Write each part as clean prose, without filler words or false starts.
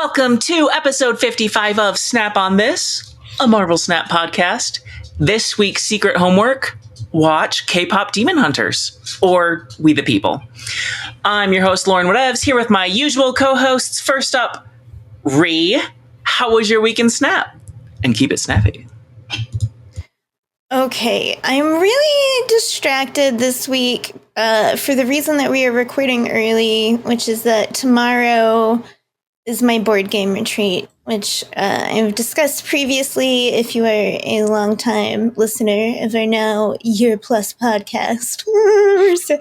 Welcome to episode 55 of Snap on This, a Marvel Snap podcast. This week's secret homework, watch K-Pop Demon Hunters, or We the People. I'm your host, LaurenWhatevs, here with my usual co-hosts. First up, Ree, how was your week in Snap? And keep it snappy. Okay, I'm really distracted this week for the reason that we are recording early, which is that tomorrow is my board game retreat, which I've discussed previously. If you are a longtime listener of our now year plus podcast, we're so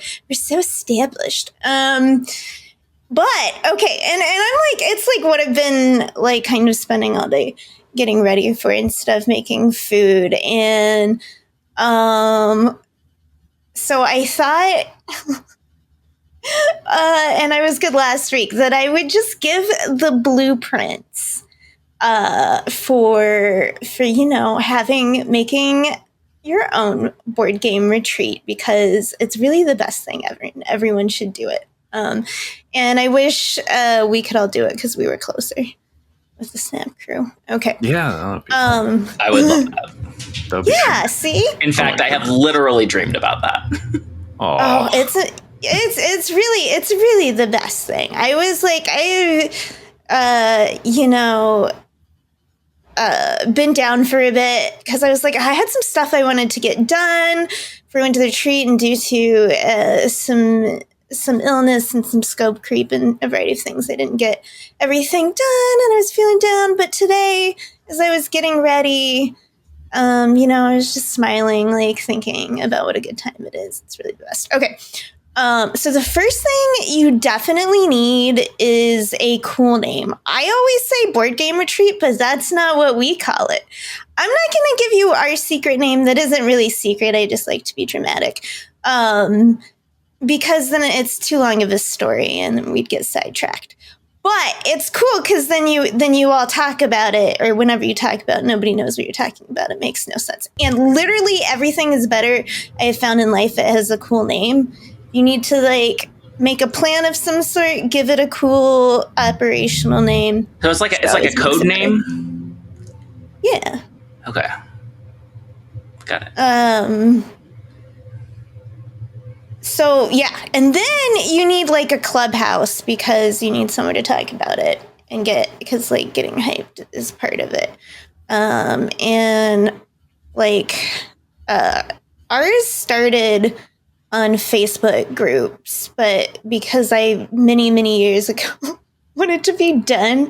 established. But okay, and I'm like, it's like what I've been like kind of spending all day getting ready for and stuff, making food, and so I thought. And I was good last week, that I would just give the blueprints for making your own board game retreat, because it's really the best thing ever and everyone should do it. And I wish we could all do it because we were closer with the Snap crew. Okay. Yeah. I would love that. Yeah, see? In fact, I have literally dreamed about that. Oh, it's really the best thing. I was like, been down for a bit because I was like, I had some stuff I wanted to get done for I went to the retreat, and due to some illness and some scope creep and a variety of things, I didn't get everything done, and I was feeling down. But today, as I was getting ready, I was just smiling, like thinking about what a good time it is. It's really the best. Okay. So the first thing you definitely need is a cool name. I always say board game retreat, but that's not what we call it. I'm not going to give you our secret name that isn't really secret. I just like to be dramatic. Because then it's too long of a story and then we'd get sidetracked. But it's cool because then you all talk about it, or whenever you talk about it, nobody knows what you're talking about. It makes no sense. And literally everything is better I have found in life that has a cool name. You need to like make a plan of some sort, give it a cool operational name. So it's like a code name? Yeah. Okay. Got it. So yeah, and then you need like a clubhouse because you need somewhere to talk about it and because like getting hyped is part of it. And like ours started on Facebook groups, but because I many years ago wanted to be done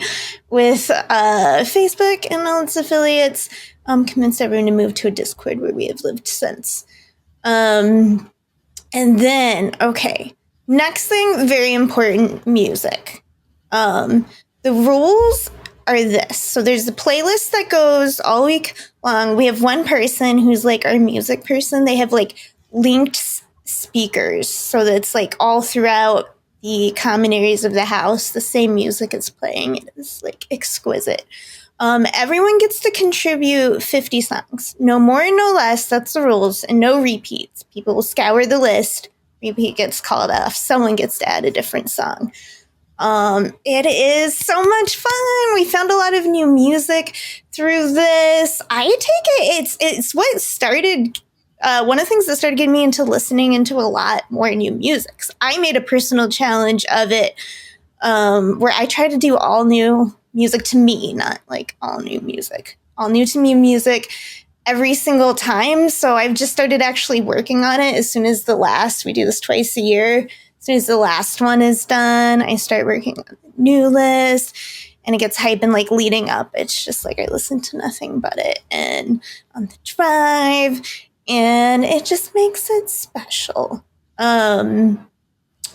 with Facebook and all its affiliates, convinced everyone to move to a Discord where we have lived since. And then, okay, next thing, very important, music. The rules are this. So there's a playlist that goes all week long. We have one person who's like our music person. They have like linked speakers, so that it's like all throughout the common areas of the house, the same music is playing. It is like exquisite. Everyone gets to contribute 50 songs, no more and no less. That's the rules, and no repeats. People will scour the list. Repeat gets called off. Someone gets to add a different song. It is so much fun. We found a lot of new music through this. I take it's what started. One of the things that started getting me into listening into a lot more new music. So I made a personal challenge of it, where I try to do all new music to me, not like all new music, all new to me music every single time. So I've just started actually working on it as soon as we do this twice a year. As soon as the last one is done, I start working on the new list, and it gets hype and like leading up. It's just like I listen to nothing but it, and on the drive. And it just makes it special. And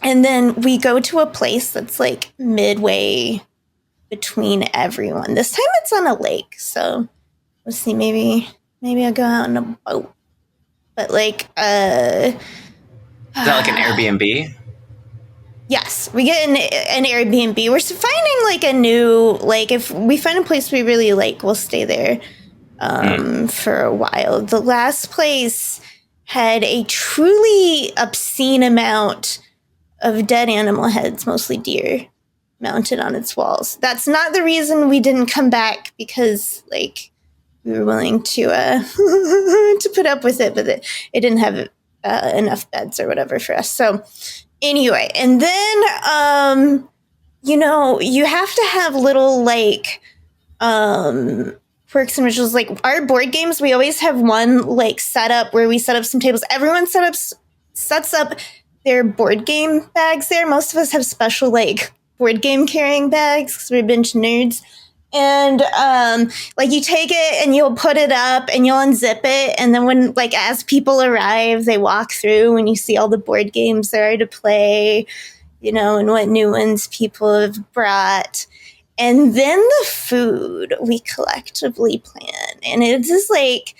then we go to a place that's like midway between everyone. This time it's on a lake. So we'll see. Maybe I'll go out on a boat. But like, is that like an Airbnb? Yes, we get an Airbnb. We're finding like a new, like if we find a place we really like, we'll stay there. For a while. The last place had a truly obscene amount of dead animal heads, mostly deer. mounted on its walls. That's not the reason we didn't come back, because like we were willing to to put up with it, but it didn't have enough beds or whatever for us. So anyway, and then you have to have little like quirks and rituals. Like our board games, we always have one like setup where we set up some tables. Everyone sets up their board game bags there. Most of us have special like board game carrying bags because we're binge nerds. And like you take it and you'll put it up and you'll unzip it, and then when like as people arrive, they walk through and you see all the board games there are to play, and what new ones people have brought. And then the food we collectively plan, and it's just like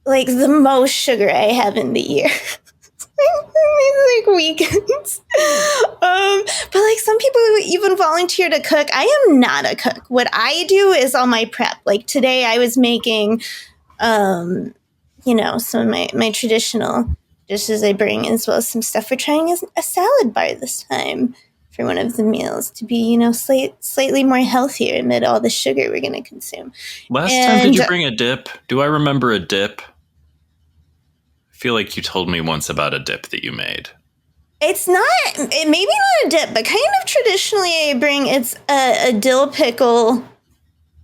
the most sugar I have in the year. Like weekends. But like some people even volunteer to cook. I am not a cook. What I do is all my prep. Like today I was making, some of my traditional dishes I bring, as well as some stuff. We're trying a salad bar this time for one of the meals to be, slightly more healthier amid all the sugar we're going to consume. Last time, did you bring a dip? Do I remember a dip? I feel like you told me once about a dip that you made. It's maybe not a dip, but kind of traditionally I bring, it's a dill pickle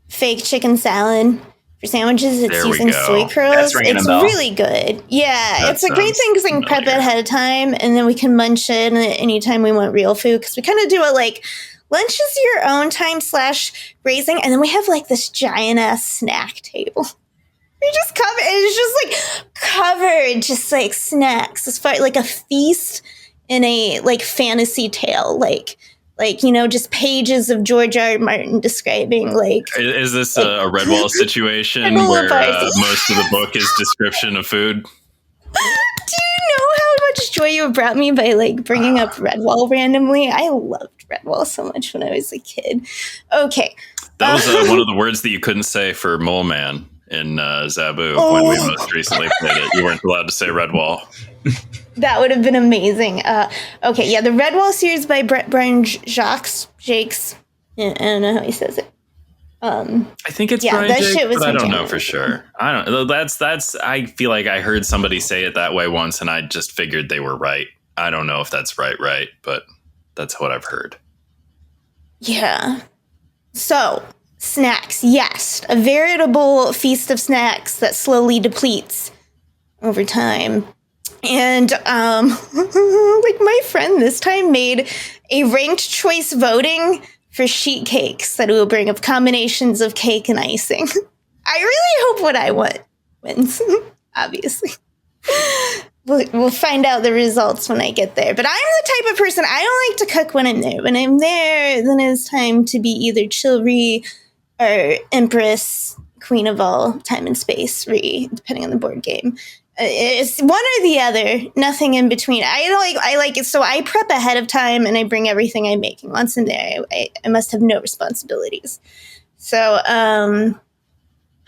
fake chicken salad for sandwiches. It's using soy curls. It's really good. Yeah, it's a great thing because I can prep it ahead of time, and then we can munch it anytime we want real food, because we kind of do it like lunch is your own time / raising, and then we have like this giant ass snack table. We just cover, it's just like covered, just like snacks. It's like a feast in a like fantasy tale, like just pages of George R. R. Martin describing like. Is this a Redwall situation where most of the book is description of food? Do you know how much joy you have brought me by like bringing up Redwall randomly? I loved Redwall so much when I was a kid. Okay, that was one of the words that you couldn't say for Mole Man in Zabu when we most recently played it. You weren't allowed to say Redwall. That would have been amazing. Okay, yeah, the Redwall series by Brian Jakes. I don't know how he says it. I think it's Brian Jakes, but I don't know for sure. I don't. That's. I feel like I heard somebody say it that way once, and I just figured they were right. I don't know if that's right, but that's what I've heard. Yeah. So snacks, yes, a veritable feast of snacks that slowly depletes over time. And like my friend this time made a ranked choice voting for sheet cakes that we will bring of combinations of cake and icing. I really hope what I want wins, obviously. We'll find out the results when I get there. But I'm the type of person, I don't like to cook when I'm there. When I'm there, then it's time to be either Chill-Rie or Empress, Queen of all time and space, Rie, depending on the board game. It's one or the other, nothing in between. I like it, so I prep ahead of time and I bring everything I'm making. Once I'm there, I must have no responsibilities. So, yeah,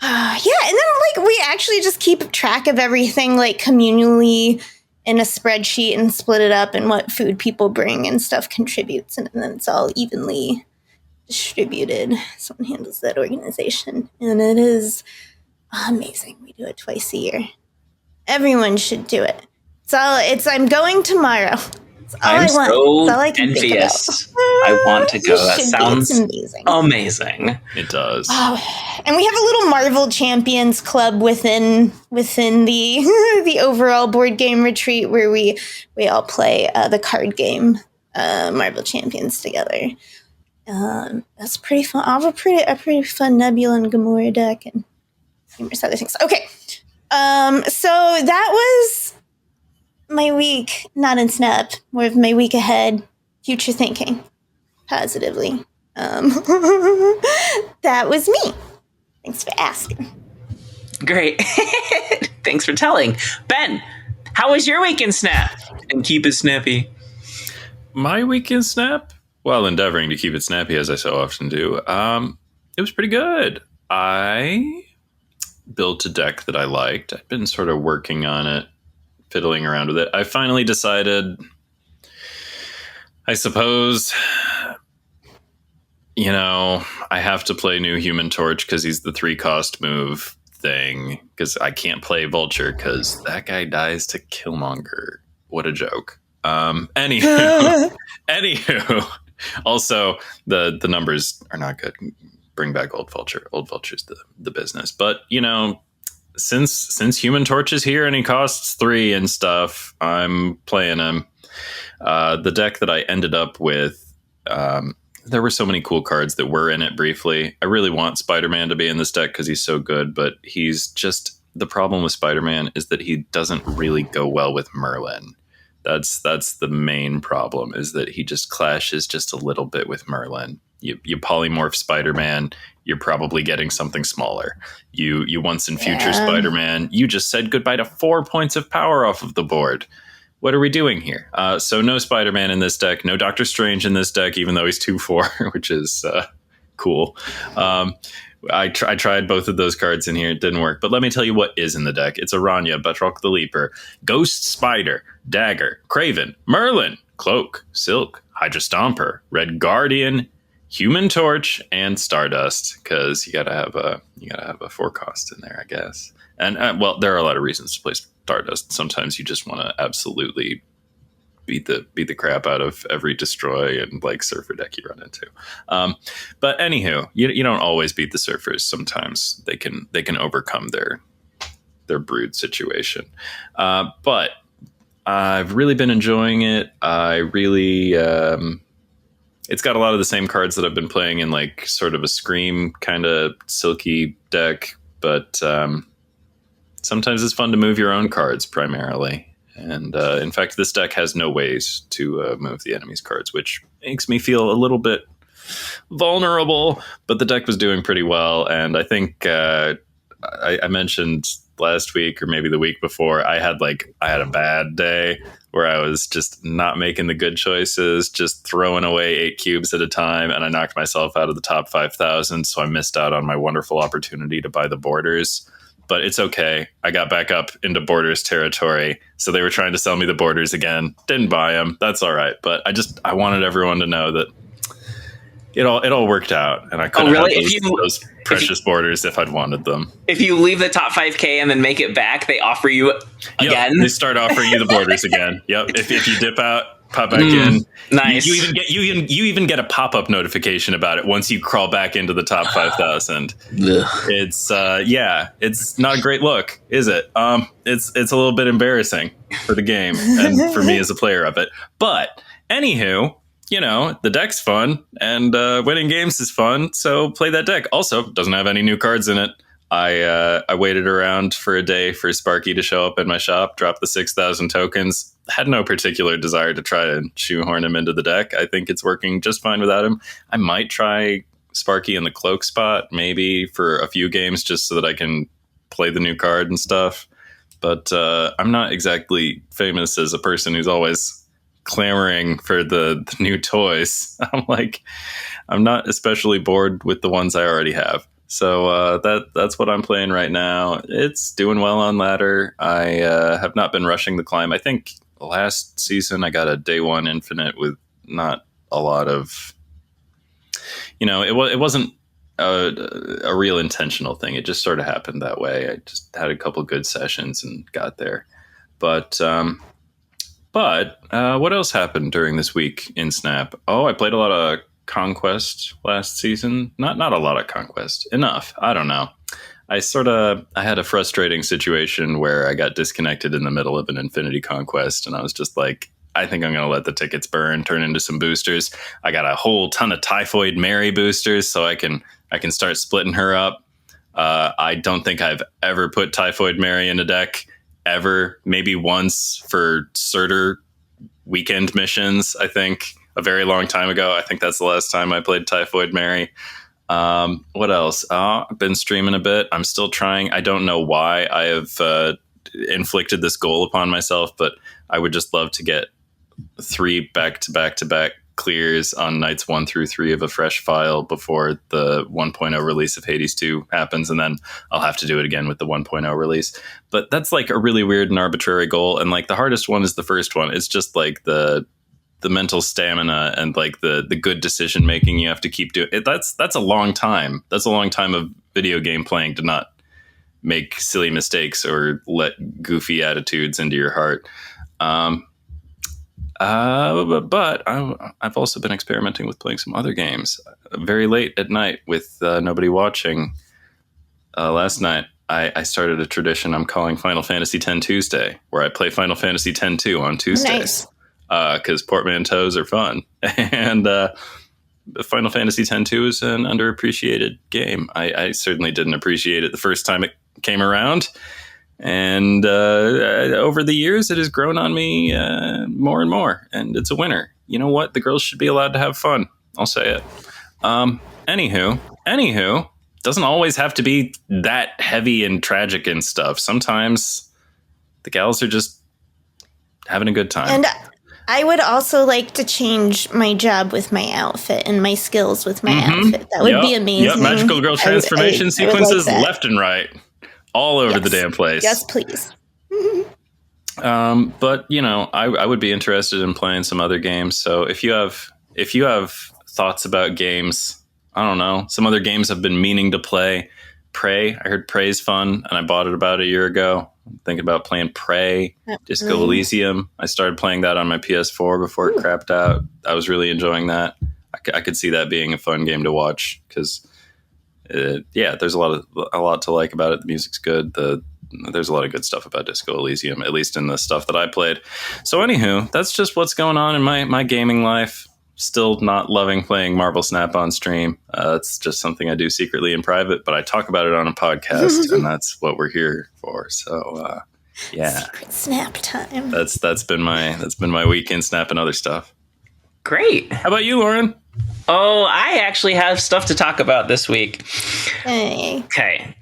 and then like we actually just keep track of everything like communally in a spreadsheet and split it up and what food people bring and stuff contributes, and then it's all evenly distributed. Someone handles that organization, and it is amazing. We do it twice a year. Everyone should do it. I'm going tomorrow. I'm so envious. I want to go. That sounds amazing. It does. Oh, and we have a little Marvel Champions club within the overall board game retreat where we all play the card game Marvel Champions together. That's pretty fun. I have a pretty fun Nebula and Gamora deck and numerous other things. Okay. So that was my week, not in Snap, more of my week ahead, future thinking, positively. That was me. Thanks for asking. Great. Thanks for telling. Ben, how was your week in Snap? And keep it snappy. My week in Snap? While endeavoring to keep it snappy, as I so often do, it was pretty good. I built a deck that I liked. I've been sort of working on it, fiddling around with it. I finally decided, I suppose, I have to play new Human Torch because he's the 3-cost move thing, because I can't play Vulture because that guy dies to Killmonger. What a joke. Anywho, also the numbers are not good. Bring back Old Vulture. Old Vulture's the business. But since Human Torch is here and he costs 3 and stuff, I'm playing him. The deck that I ended up with, there were so many cool cards that were in it briefly. I really want Spider-Man to be in this deck because he's so good, but he's just, the problem with Spider-Man is that he doesn't really go well with Merlin. That's the main problem, is that he just clashes just a little bit with Merlin. You polymorph Spider-Man, you're probably getting something smaller. You once and future Spider-Man, you just said goodbye to 4 points of power off of the board. What are we doing here? So no Spider-Man in this deck, no Doctor Strange in this deck, even though he's 2/4, which is cool. I tried both of those cards in here. It didn't work. But let me tell you what is in the deck. It's Aranya, Batroc the Leaper, Ghost Spider, Dagger, Craven, Merlin, Cloak, Silk, Hydra Stomper, Red Guardian, Human Torch, and Stardust. Because you gotta have a 4-cost in there, I guess. And well, there are a lot of reasons to play Stardust. Sometimes you just want to absolutely beat the crap out of every destroy and like surfer deck you run into. But anywho, you don't always beat the surfers. Sometimes they can overcome their brood situation. But I've really been enjoying it. I really it's got a lot of the same cards that I've been playing in like sort of a Scream kind of silky deck, but sometimes it's fun to move your own cards primarily. And in fact, this deck has no ways to move the enemy's cards, which makes me feel a little bit vulnerable. But the deck was doing pretty well. And I think I mentioned last week or maybe the week before, I had a bad day where I was just not making the good choices, just throwing away 8 cubes at a time. And I knocked myself out of the top 5,000. So I missed out on my wonderful opportunity to buy the borders. But it's okay. I got back up into borders territory. So they were trying to sell me the borders again. Didn't buy them. That's all right. But I wanted everyone to know that it all worked out. And I could have those precious borders if I'd wanted them. If you leave the top 5K and then make it back, they offer you again? Yep, they start offering you the borders again. Yep. If you dip out, pop back in. Nice. You even get a pop-up notification about it once you crawl back into the top 5,000. It's it's not a great look, is it? It's a little bit embarrassing for the game and for me as a player of it. But anywho, the deck's fun and winning games is fun, so play that deck. Also, doesn't have any new cards in it. I waited around for a day for Sparky to show up in my shop, drop the 6,000 tokens. Had no particular desire to try to shoehorn him into the deck. I think it's working just fine without him. I might try Sparky in the cloak spot, maybe for a few games, just so that I can play the new card and stuff. But I'm not exactly famous as a person who's always clamoring for the new toys. I'm not especially bored with the ones I already have. So that's what I'm playing right now. It's doing well on ladder. I have not been rushing the climb. I think last season I got a day 1 infinite with not a lot of, it wasn't a real intentional thing. It just sort of happened that way. I just had a couple good sessions and got there. But what else happened during this week in Snap? Oh, I played a lot of Conquest last season. Not a lot of Conquest. Enough. I don't know. I had a frustrating situation where I got disconnected in the middle of an Infinity Conquest, and I was just like, I think I'm going to let the tickets burn, turn into some boosters. I got a whole ton of Typhoid Mary boosters, so I can start splitting her up. I don't think I've ever put Typhoid Mary in a deck ever. Maybe once for Surtur weekend missions, I think. A very long time ago. I think that's the last time I played Typhoid Mary. What else? I've been streaming a bit. I'm still trying. I don't know why I have inflicted this goal upon myself, but I would just love to get 3 back-to-back clears on nights 1 through 3 of a fresh file before the 1.0 release of Hades 2 happens, and then I'll have to do it again with the 1.0 release. But that's like a really weird and arbitrary goal, and like the hardest one is the first one. It's just like the mental stamina and like the good decision making you have to keep doing it. That's a long time. That's a long time of video game playing to not make silly mistakes or let goofy attitudes into your heart. But I've also been experimenting with playing some other games very late at night with nobody watching. Last night, I started a tradition I'm calling Final Fantasy X Tuesday, where I play Final Fantasy X-2 on Tuesdays. Because portmanteaus are fun. And Final Fantasy X-2 is an underappreciated game. I certainly didn't appreciate it the first time it came around. And over the years, it has grown on me more and more. And it's a winner. You know what? The girls should be allowed to have fun. I'll say it. Anywho, doesn't always have to be that heavy and tragic and stuff. Sometimes the gals are just having a good time. And I would also like to change my job with my outfit and my skills with my outfit. That would be amazing. Yep, magical girl transformation sequences left and right. All over the damn place. Yes, please. But you know, I would be interested in playing some other games. So if you have thoughts about games, I don't know, some other games I've been meaning to play. Prey. I heard Prey's fun, and I bought it about a year ago. I'm thinking about playing Prey, Disco Elysium. I started playing that on my PS4 before it crapped out. I was really enjoying that. I could see that being a fun game to watch because. There's a lot to like about it. The music's good. There's a lot of good stuff about Disco Elysium, at least in the stuff that I played. So anywho, that's just what's going on in my gaming life. Still not loving playing Marvel Snap on stream. It's just something I do secretly in private, but I talk about it on a podcast, and that's what we're here for. So Secret Snap time. That's been my weekend Snap and other stuff. Great. How about you, Lauren? Oh, I actually have stuff to talk about this week. Hey. Okay.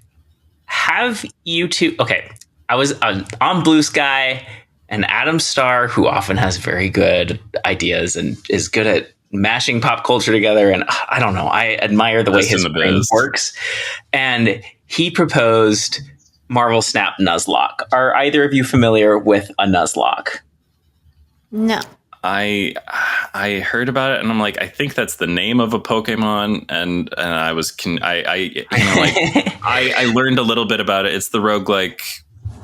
Have you two... Okay. I was on Blue Sky, and Adam Starr, who often has very good ideas and is good at mashing pop culture together, and I don't know, I admire the way his brain works. And he proposed Marvel Snap Nuzlocke. Are either of you familiar with a Nuzlocke? No. I heard about it and I'm like, I think that's the name of a Pokemon, and I was I learned a little bit about it. It's the roguelike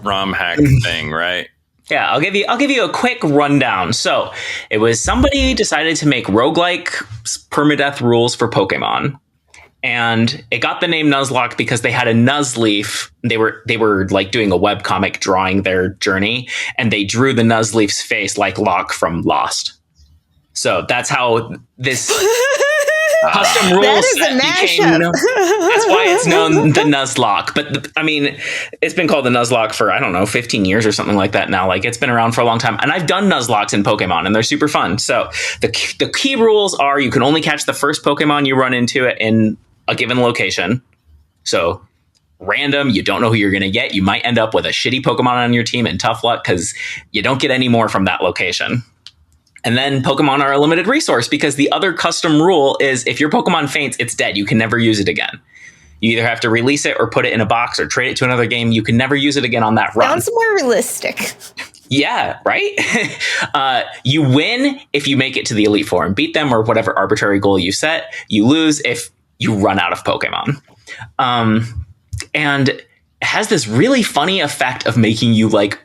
ROM hack thing, right? Yeah, I'll give you a quick rundown. So it was somebody decided to make roguelike permadeath rules for Pokemon. And it got the name Nuzlocke because they had a Nuzleaf. They were like doing a webcomic drawing their journey, and they drew the Nuzleaf's face like Locke from Lost. So that's how this custom rule set became. That's why it's known the Nuzlocke. But it's been called the Nuzlocke for, I don't know, 15 years or something like that now. Like, it's been around for a long time. And I've done Nuzlocks in Pokemon, and they're super fun. So the key rules are you can only catch the first Pokemon you run into it in a given location. So random, you don't know who you're going to get. You might end up with a shitty Pokemon on your team and tough luck because you don't get any more from that location. And then Pokemon are a limited resource because the other custom rule is if your Pokemon faints, it's dead. You can never use it again. You either have to release it or put it in a box or trade it to another game. You can never use it again on that run. Sounds more realistic. Yeah, right? You win if you make it to the Elite Four and beat them or whatever arbitrary goal you set. You lose if you run out of Pokemon. And it has this really funny effect of making you like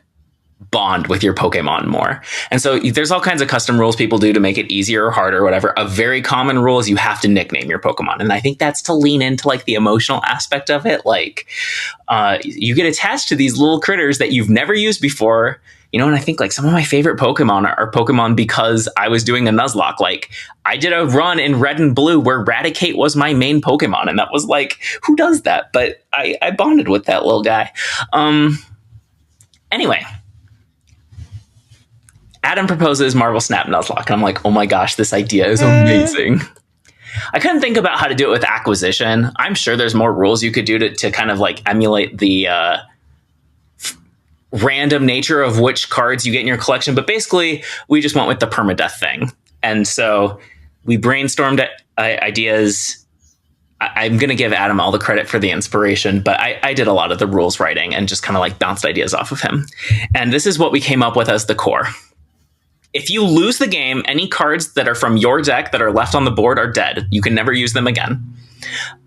bond with your Pokemon more. And so there's all kinds of custom rules people do to make it easier or harder or whatever. A very common rule is you have to nickname your Pokemon. And I think that's to lean into like the emotional aspect of it. Like you get attached to these little critters that you've never used before. You know, and I think like some of my favorite Pokemon are Pokemon because I was doing a Nuzlocke. Like I did a run in Red and Blue where Raticate was my main Pokemon. And that was like, who does that? But I bonded with that little guy. Anyway, Adam proposes Marvel Snap Nuzlocke. And I'm like, oh my gosh, this idea is amazing. I couldn't think about how to do it with acquisition. I'm sure there's more rules you could do to kind of like emulate the random nature of which cards you get in your collection. But basically, we just went with the permadeath thing. And so we brainstormed ideas. I'm going to give Adam all the credit for the inspiration, but I did a lot of the rules writing and just kind of like bounced ideas off of him. And this is what we came up with as the core. if you lose the game, any cards that are from your deck that are left on the board are dead. You can never use them again.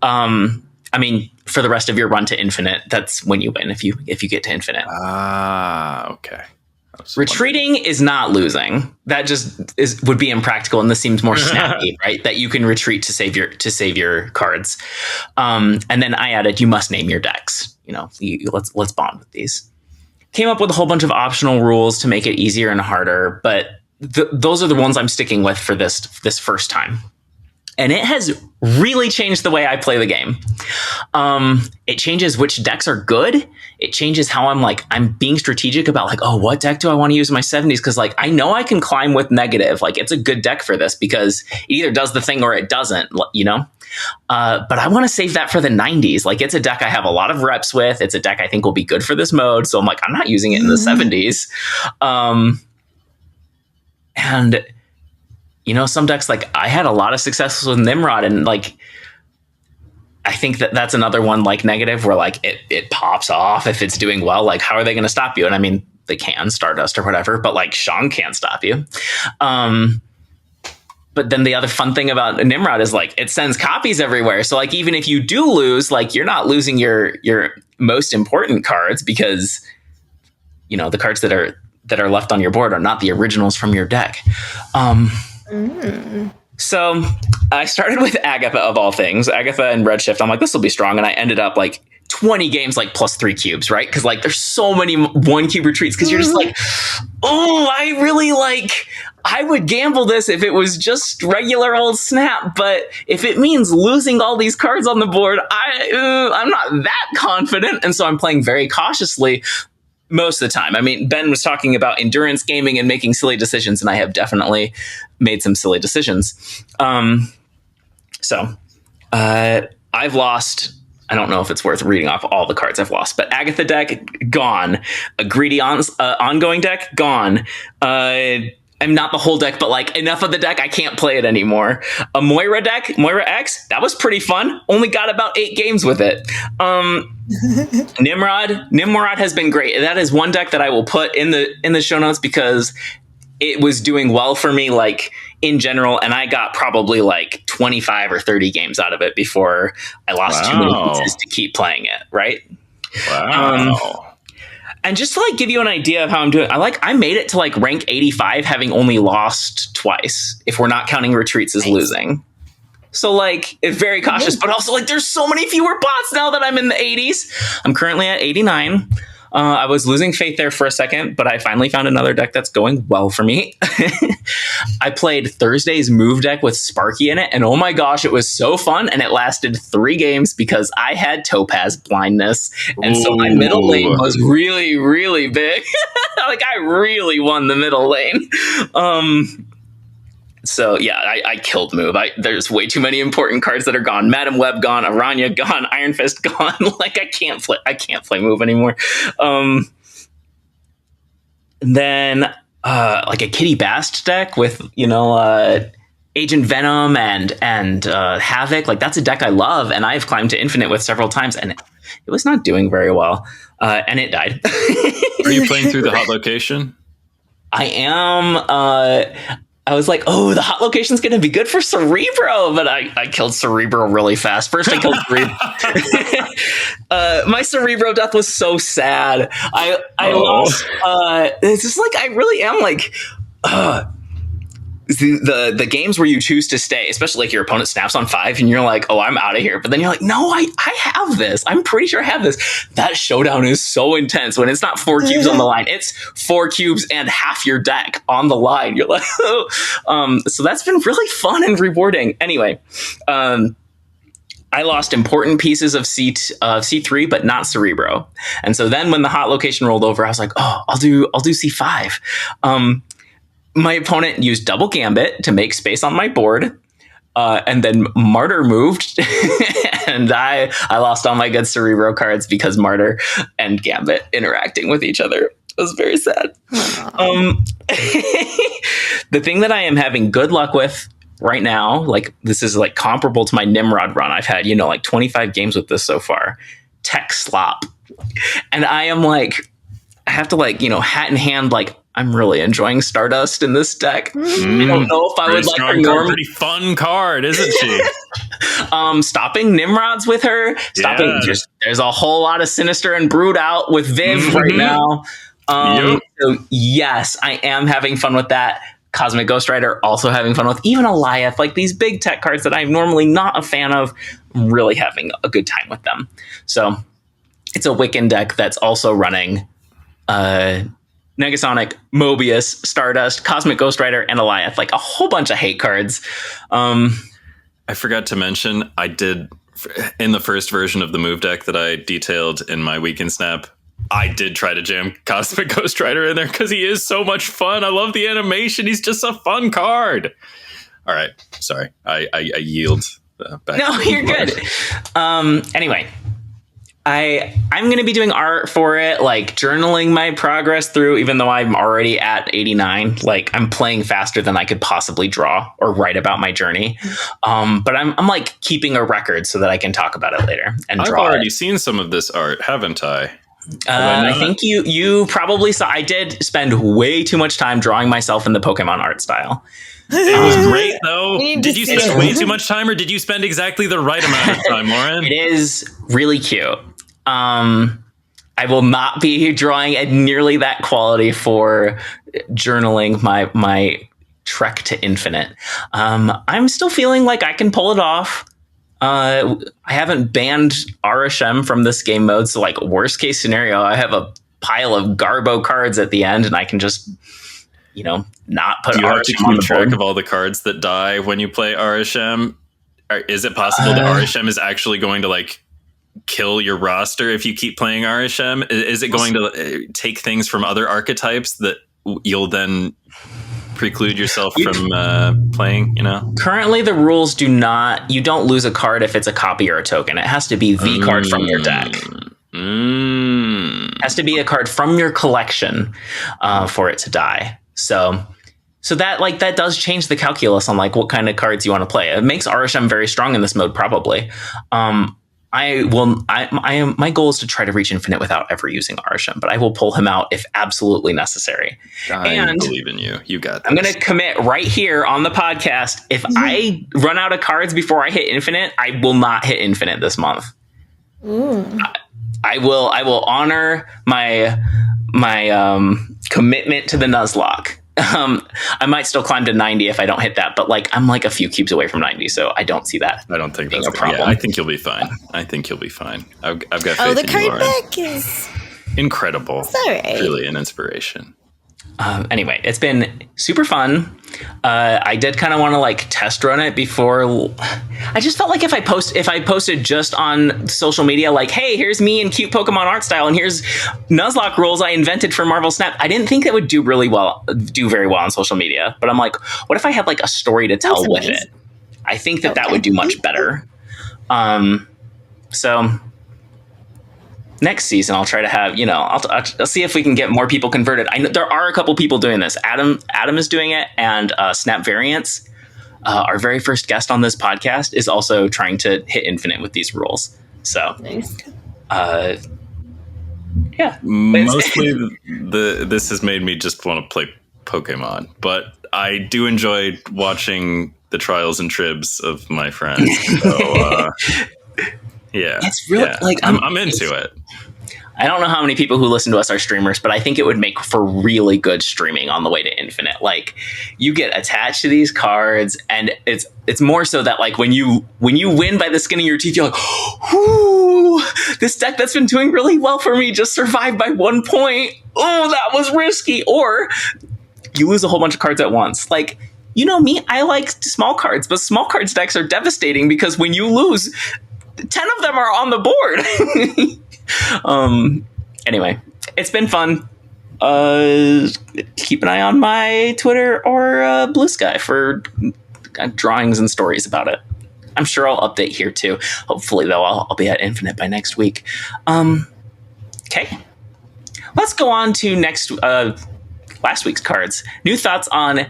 I mean, for the rest of your run to infinite, that's when you win. If you get to infinite. Okay. Retreating is not losing. That just would be impractical, and this seems more snappy, right? That you can retreat to save your cards. And then I added, you must name your decks. Let's bond with these. Came up with a whole bunch of optional rules to make it easier and harder, but those are the ones I'm sticking with for this first time. And it has really changed the way I play the game. It changes which decks are good. It changes how I'm being strategic about what deck do I want to use in my 70s? Because I know I can climb with negative. It's a good deck for this because it either does the thing or it doesn't, But I want to save that for the 90s. It's a deck I have a lot of reps with. It's a deck I think will be good for this mode. So I'm not using it in the 70s. And some decks, I had a lot of success with Nimrod, and I think that's another one negative where it pops off if it's doing well. How are they going to stop you? And I mean, they can, Stardust or whatever, but Sean can't stop you. But then the other fun thing about Nimrod is it sends copies everywhere. So even if you do lose, you're not losing your most important cards because the cards that are left on your board are not the originals from your deck. So I started with Agatha of all things, Agatha and Redshift. I'm this will be strong. And I ended up 20 games, plus 3 cubes, right? Because there's so many 1 cube retreats because you're just I really I would gamble this if it was just regular old Snap. But if it means losing all these cards on the board, I'm not that confident. And so I'm playing very cautiously most of the time. I mean, Ben was talking about endurance gaming and making silly decisions, and I have definitely made some silly decisions. So I've lost, I don't know if it's worth reading off all the cards I've lost, but Agatha deck, gone. A greedy ongoing deck, gone. I'm not the whole deck, but enough of the deck, I can't play it anymore. A Moira deck, Moira X, that was pretty fun. Only got about 8 games with it. Nimrod has been great. That is one deck that I will put in the show notes because it was doing well for me, in general, and I got probably 25 or 30 games out of it before I lost too many pieces to keep playing it. Right? Wow. And just to give you an idea of how I'm doing, I made it to rank 85, having only lost twice, if we're not counting retreats as losing. So it's very cautious, but also there's so many fewer bots now that I'm in the 80s. I'm currently at 89. I was losing faith there for a second, but I finally found another deck that's going well for me. I played Thursday's move deck with Sparky in it, and oh my gosh, it was so fun, and it lasted 3 games because I had Topaz blindness, and so my middle lane was really, really big. I really won the middle lane. So yeah, I killed move. There's way too many important cards that are gone. Madam Web gone, Aranya gone, Iron Fist gone. I can't play move anymore. Then a Kitty Bast deck with Agent Venom and Havoc. That's a deck I love, and I've climbed to infinite with several times, and it was not doing very well, and it died. Are you playing through the hot location? I am. I was the hot location's going to be good for Cerebro, but I killed Cerebro really fast. First, I killed Cerebro. My Cerebro death was so sad. I lost. It's just I really am the games where you choose to stay, especially your opponent snaps on 5 and you're oh, I'm out of here. But then you're no, I have this. I'm pretty sure I have this. That showdown is so intense when it's not 4 cubes on the line. It's 4 cubes and half your deck on the line. You're oh. So that's been really fun and rewarding. Anyway, I lost important pieces of C3, but not Cerebro. And so then when the hot location rolled over, I was oh, I'll do C5. My opponent used double Gambit to make space on my board, and then Martyr moved, and I lost all my good Cerebro cards because Martyr and Gambit interacting with each other. It was very sad. The thing that I am having good luck with right now, this is comparable to my Nimrod run. I've had 25 games with this so far. Tech Slop, and I am I have to hat in hand I'm really enjoying Stardust in this deck. I don't know if I would like her normal. Pretty fun card, isn't she? Stopping Nimrods with her. Stopping. There's a whole lot of Sinister and Brood out with Viv right now. So yes, I am having fun with that. Cosmic Ghost Rider also having fun with. Even Alioth, like these big tech cards that I'm normally not a fan of. I'm really having a good time with them. So it's a Wiccan deck that's also running Negasonic, Mobius, Stardust, Cosmic Ghost Rider, and Alioth, like a whole bunch of hate cards. I forgot to mention, I did, in the first version of the move deck that I detailed in my Weekend Snap, I did try to jam Cosmic Ghost Rider in there because he is so much fun. I love the animation. He's just a fun card. All right. Sorry. I yield back. No, you're good. Anyway. I'm going to be doing art for it, like journaling my progress through, even though I'm already at 89. Like I'm playing faster than I could possibly draw or write about my journey. But I'm like keeping a record so that I can talk about it later and draw. I've already seen some of this art, haven't I? I think you probably saw. I did spend way too much time drawing myself in the Pokemon art style. It was great, though. Did you spend way too much time, or did you spend exactly the right amount of time, Lauren? It is really cute. I will not be drawing at nearly that quality for journaling my trek to infinite. I'm still feeling like I can pull it off. I haven't banned RSM from this game mode, so like worst case scenario, I have a pile of Garbo cards at the end, and I can just not put. Do you RSM have to keep track of all the cards that die when you play RSM? Is it possible that RSM is actually going to like kill your roster if you keep playing RSM? Is it going to take things from other archetypes that you'll then preclude yourself from playing? Currently, the rules you don't lose a card if it's a copy or a token. It has to be the card from your deck. It has to be a card from your collection for it to die. So that does change the calculus on like what kind of cards you want to play. It makes RSM very strong in this mode, probably. My goal is to try to reach infinite without ever using RSM, but I will pull him out if absolutely necessary. I believe in you. You got this. I'm going to commit right here on the podcast. If I run out of cards before I hit infinite, I will not hit infinite this month. I will honor my commitment to the Nuzlocke. I might still climb to 90 if I don't hit that, but like I'm like a few cubes away from 90, so I don't see that. I don't think that's a problem. Yeah, I think you'll be fine. I've got faith in you, the card Lauren. back is incredible. It's all right. Really an inspiration. Anyway, it's been super fun. I did kind of want to like test run it before. I just felt like if I posted just on social media, like, hey, here's me in cute Pokemon art style, and here's Nuzlocke rules I invented for Marvel Snap. I didn't think that would do very well on social media. But I'm like, what if I had like a story to tell with it? I think that would do much better. So next season, I'll try to have, I'll see if we can get more people converted. I know there are a couple people doing this. Adam is doing it, and Snap Variants, our very first guest on this podcast, is also trying to hit infinite with these rules. So, nice. Yeah. Mostly, this has made me just want to play Pokemon, but I do enjoy watching the trials and tribs of my friends. So, yeah, it's really like I'm into it. I don't know how many people who listen to us are streamers, but I think it would make for really good streaming on the way to infinite. Like you get attached to these cards, and it's more so that like when you win by the skin of your teeth, you're like, "Ooh, this deck that's been doing really well for me just survived by 1 point. Oh, that was risky." Or you lose a whole bunch of cards at once. Like, you know me, I like small cards, but small cards decks are devastating because when you lose, 10 of them are on the board. Anyway, it's been fun. Keep an eye on my Twitter or Blue Sky for drawings and stories about it. I'm sure I'll update here too. Hopefully, though, I'll be at infinite by next week. Okay, let's go on to last week's cards. New thoughts on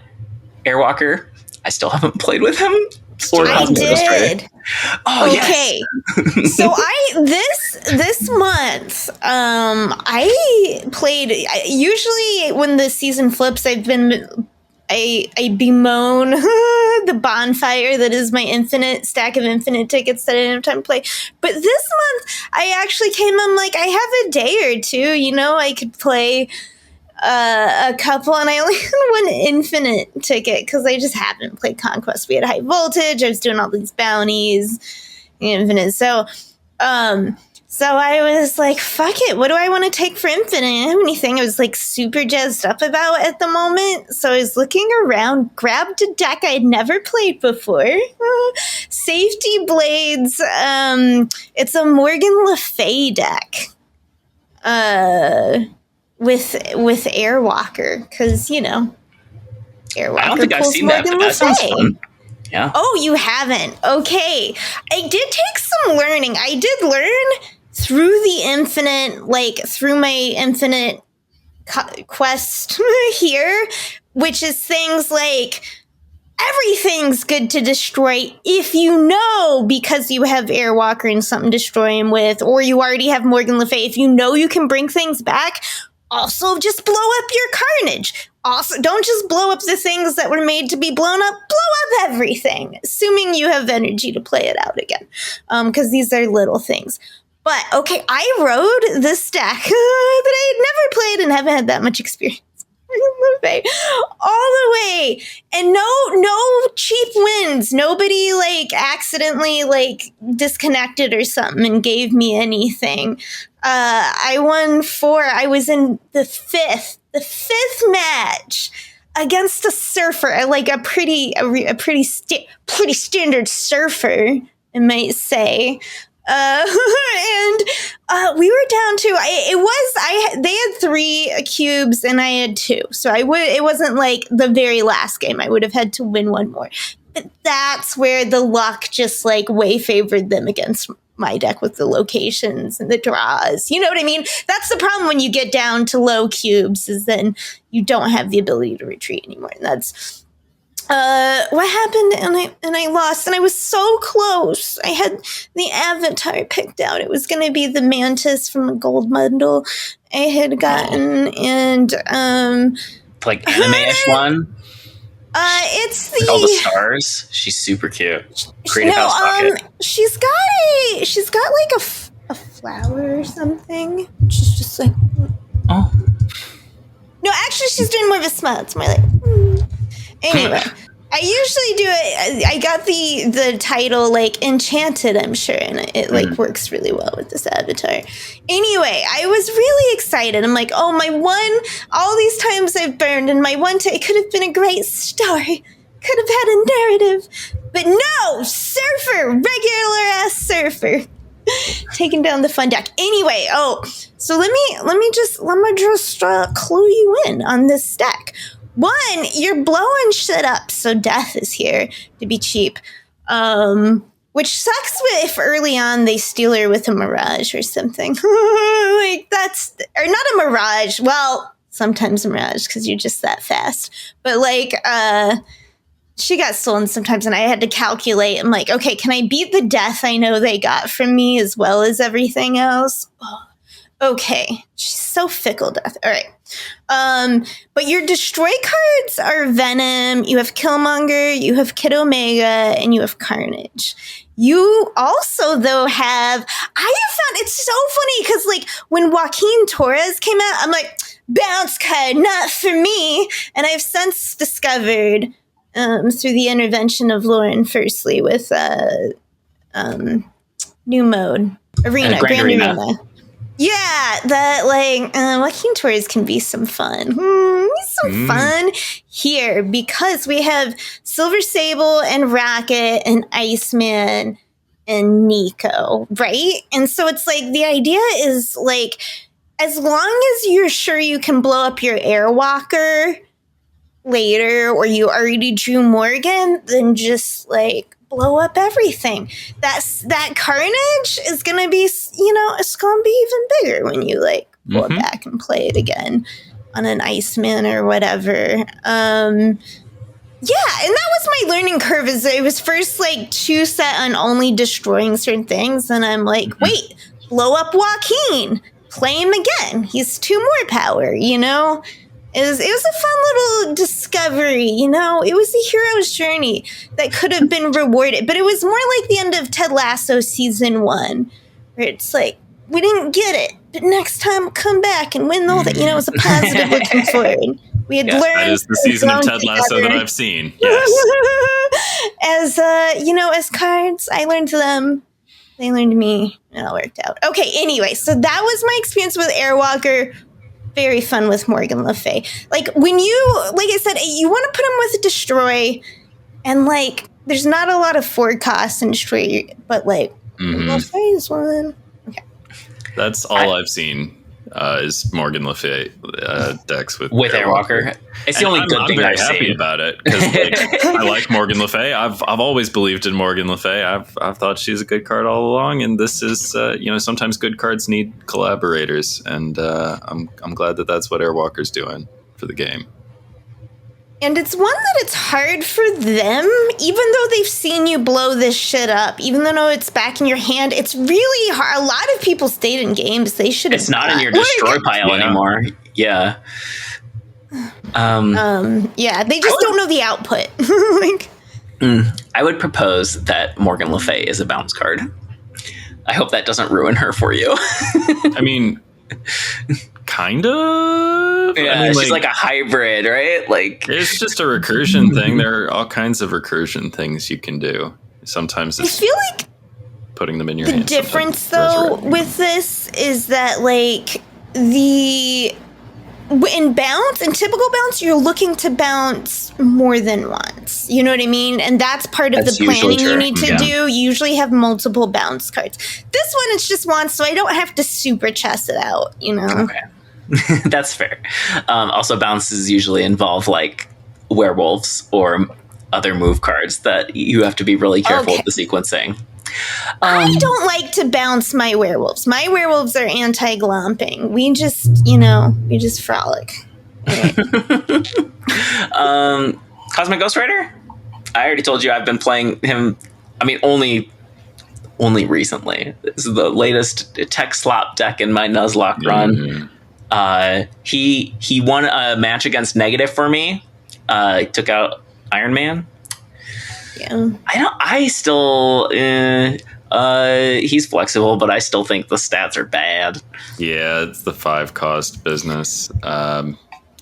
Airwalker. I still haven't played with him. I did. Oh, okay. Yes. So this month, I played. Usually, when the season flips, I bemoan the bonfire that is my infinite stack of infinite tickets that I didn't have time to play. But this month, I actually I'm like, I have a day or two. I could play a couple, and I only had one infinite ticket because I just haven't played Conquest. We had high voltage. I was doing all these bounties, infinite. So I was like, fuck it. What do I want to take for infinite? I didn't have anything I was like super jazzed up about at the moment. So I was looking around, grabbed a deck I had never played before. Safety Blades. It's a Morgan Le Fay deck. With Airwalker, because Airwalker. I don't think I've seen that, but that sounds fun. Yeah. Oh, you haven't? Okay. I did take some learning. I did learn through the infinite, through my infinite quest here, which is things like everything's good to destroy if because you have Airwalker and something to destroy him with, or you already have Morgan Le Fay. If you can bring things back, also just blow up your carnage. Also, don't just blow up the things that were made to be blown up. Blow up everything, assuming you have energy to play it out again, because these are little things. But, okay, I rode this deck that I had never played and haven't had that much experience. All the way, and no cheap wins. Nobody accidentally disconnected or something and gave me anything. I won 4. I was in the fifth match against a surfer, a pretty standard surfer, I might say. And we were down to they had 3 cubes and I had 2, so it wasn't like the very last game. I would have had to win one more, but that's where the luck just way favored them against my deck with the locations and the draws. You know what I mean? That's the problem when you get down to low cubes, is then you don't have the ability to retreat anymore, and that's what happened. And I lost, and I was so close. I had the avatar picked out. It was going to be the mantis from the gold bundle I had gotten, and anime-ish one. It's all the stars. She's super cute. Creative House Pocket. She's got a flower or something. She's just like, oh. No, actually, she's doing more of a smile. It's more Anyway, I usually do it. I got the title Enchanted, I'm sure, and it works really well with this avatar. Anyway, I was really excited. I'm like, oh, my one, all these times I've burned, and my one, it could have been a great story. Could have had a narrative. But no, surfer, regular ass surfer. Taking down the fun deck. Anyway, so let me just clue you in on this deck. 1, you're blowing shit up, so death is here to be cheap. Which sucks if early on they steal her with a mirage or something. Or not a mirage. Well, sometimes a mirage because you're just that fast. But she got stolen sometimes, and I had to calculate. I'm like, okay, can I beat the death I know they got from me as well as everything else? Oh, okay. She's so fickle, death. All right. But your destroy cards are Venom, you have Killmonger, you have Kid Omega, and you have Carnage. You also, though, I have found it's so funny because, when Joaquin Torres came out, I'm like, bounce card, not for me. And I've since discovered, through the intervention of Lauren, firstly, with new mode, Arena, Grand Arena. Yeah, that Joaquin Torres can be some fun. Fun here because we have Silver Sable and Rocket and Iceman and Nico, right? And so it's the idea is as long as you're sure you can blow up your Airwalker later, or you already drew Morgan, then just blow up everything. That Carnage is gonna be, it's gonna be even bigger when you go back and play it again on an Iceman or whatever. Yeah, and that was my learning curve. Is it was first like too set on only destroying certain things, and I'm like, wait, blow up Joaquin, play him again. He's 2 more power, you know? It was a fun little discovery, you know? It was a hero's journey that could have been rewarded, but it was more like the end of Ted Lasso season 1, where it's like, we didn't get it, but next time come back and win all that, you know, it was a positive looking forward. We had learned. That is the season of Ted Lasso that I've seen. Yes. As cards, I learned them. They learned me. It all worked out. Okay, anyway, so that was my experience with Airwalker. Very fun with Morgan Le Fay. Like, when like I said, you want to put him with Destroy, and, like, there's not a lot of forward costs in Destroy, but, like, Le Fay is one. Okay. That's all I've seen. Is Morgan Le Fay decks with Airwalker. It's the only good thing I've seen. I'm very happy about it because I like Morgan Le Fay. I've always believed in Morgan Le Fay. I've thought she's a good card all along, and this is sometimes good cards need collaborators, and I'm glad that that's what Airwalker's doing for the game. And it's one that it's hard for them, even though they've seen you blow this shit up, even though it's back in your hand, it's really hard. A lot of people stayed in games. They should have. It's not in your destroy pile anymore. Yeah. They just don't know the output. I would propose that Morgan Le Fay is a bounce card. I hope that doesn't ruin her for you. I mean, kind of. Yeah, I mean, she's like a hybrid, right? Like, it's just a recursion thing. There are all kinds of recursion things you can do. Sometimes it's, I feel like, putting them in your the hand. difference though with this is that, like, in typical bounce, you're looking to bounce more than once. You know what I mean? And that's part of the planning you need to do. You usually have multiple bounce cards. This one, it's just once, so I don't have to super chess it out, you know? Okay. That's fair. Also, bounces usually involve, like, werewolves or other move cards that you have to be really careful with the sequencing. I don't like to bounce my werewolves. My werewolves are anti-glomping. We just frolic. Right. Cosmic Ghost Rider? I already told you I've been playing him. I mean, only recently. This is the latest tech slop deck in my Nuzlocke run. He won a match against Negative for me. Took out Iron Man. Yeah. He's flexible, but I still think the stats are bad. Yeah, it's the 5 cost business.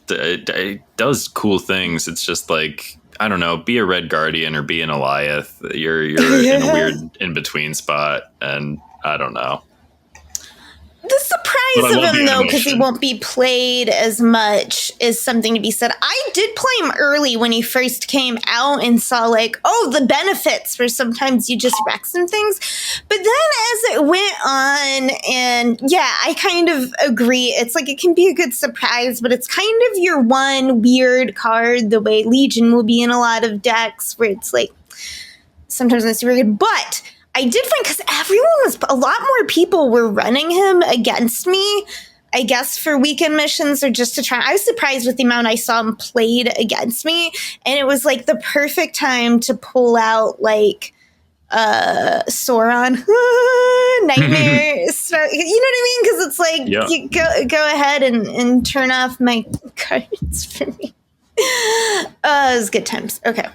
It does cool things. It's just like, I don't know, be a Red Guardian or be an Alioth. You're in a weird in-between spot, and I don't know. The surprise of him, though, because he won't be played as much, is something to be said. I did play him early when he first came out and saw, like, the benefits where sometimes you just wreck some things. But then as it went on, and yeah, I kind of agree. It's like it can be a good surprise, but it's kind of your one weird card, the way Legion will be in a lot of decks, where it's like sometimes it's super good. But I did find, because a lot more people were running him against me, I guess for weekend missions or just to try. I was surprised with the amount I saw him played against me. And it was like the perfect time to pull out, like, Sauron, Nightmare. You know what I mean? Because it's like, you go ahead and turn off my cards for me. It was good times. Okay.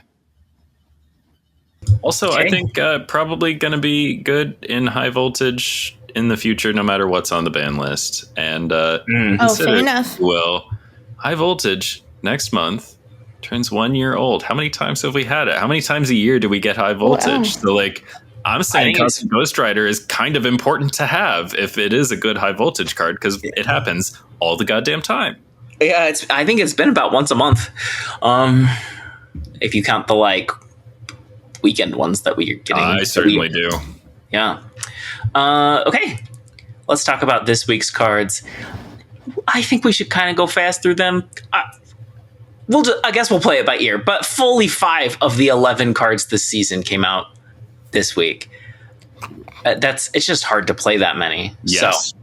Also, I think probably going to be good in high voltage in the future, no matter what's on the ban list. And fair enough. Well, high voltage next month turns 1 year old. How many times have we had it? How many times a year do we get high voltage? Wow. So, like, I'm saying Cosmic Ghost Rider is kind of important to have if it is a good high voltage card, because it happens all the goddamn time. Yeah, I think it's been about once a month. If you count the, like, weekend ones that we're getting. I certainly do. Yeah. Okay. Let's talk about this week's cards. I think we should kind of go fast through them. I guess we'll play it by ear, but fully 5 of the 11 cards this season came out this week. It's just hard to play that many. Yes. So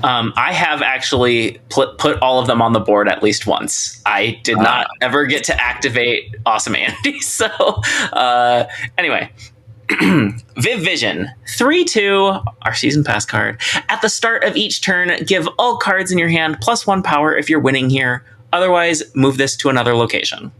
I have actually put all of them on the board at least once. I did not ever get to activate Awesome Andy. So anyway, Viv Vision 3/2, our season pass card. At the start of each turn, give all cards in your hand +1 power if you're winning here. Otherwise, move this to another location.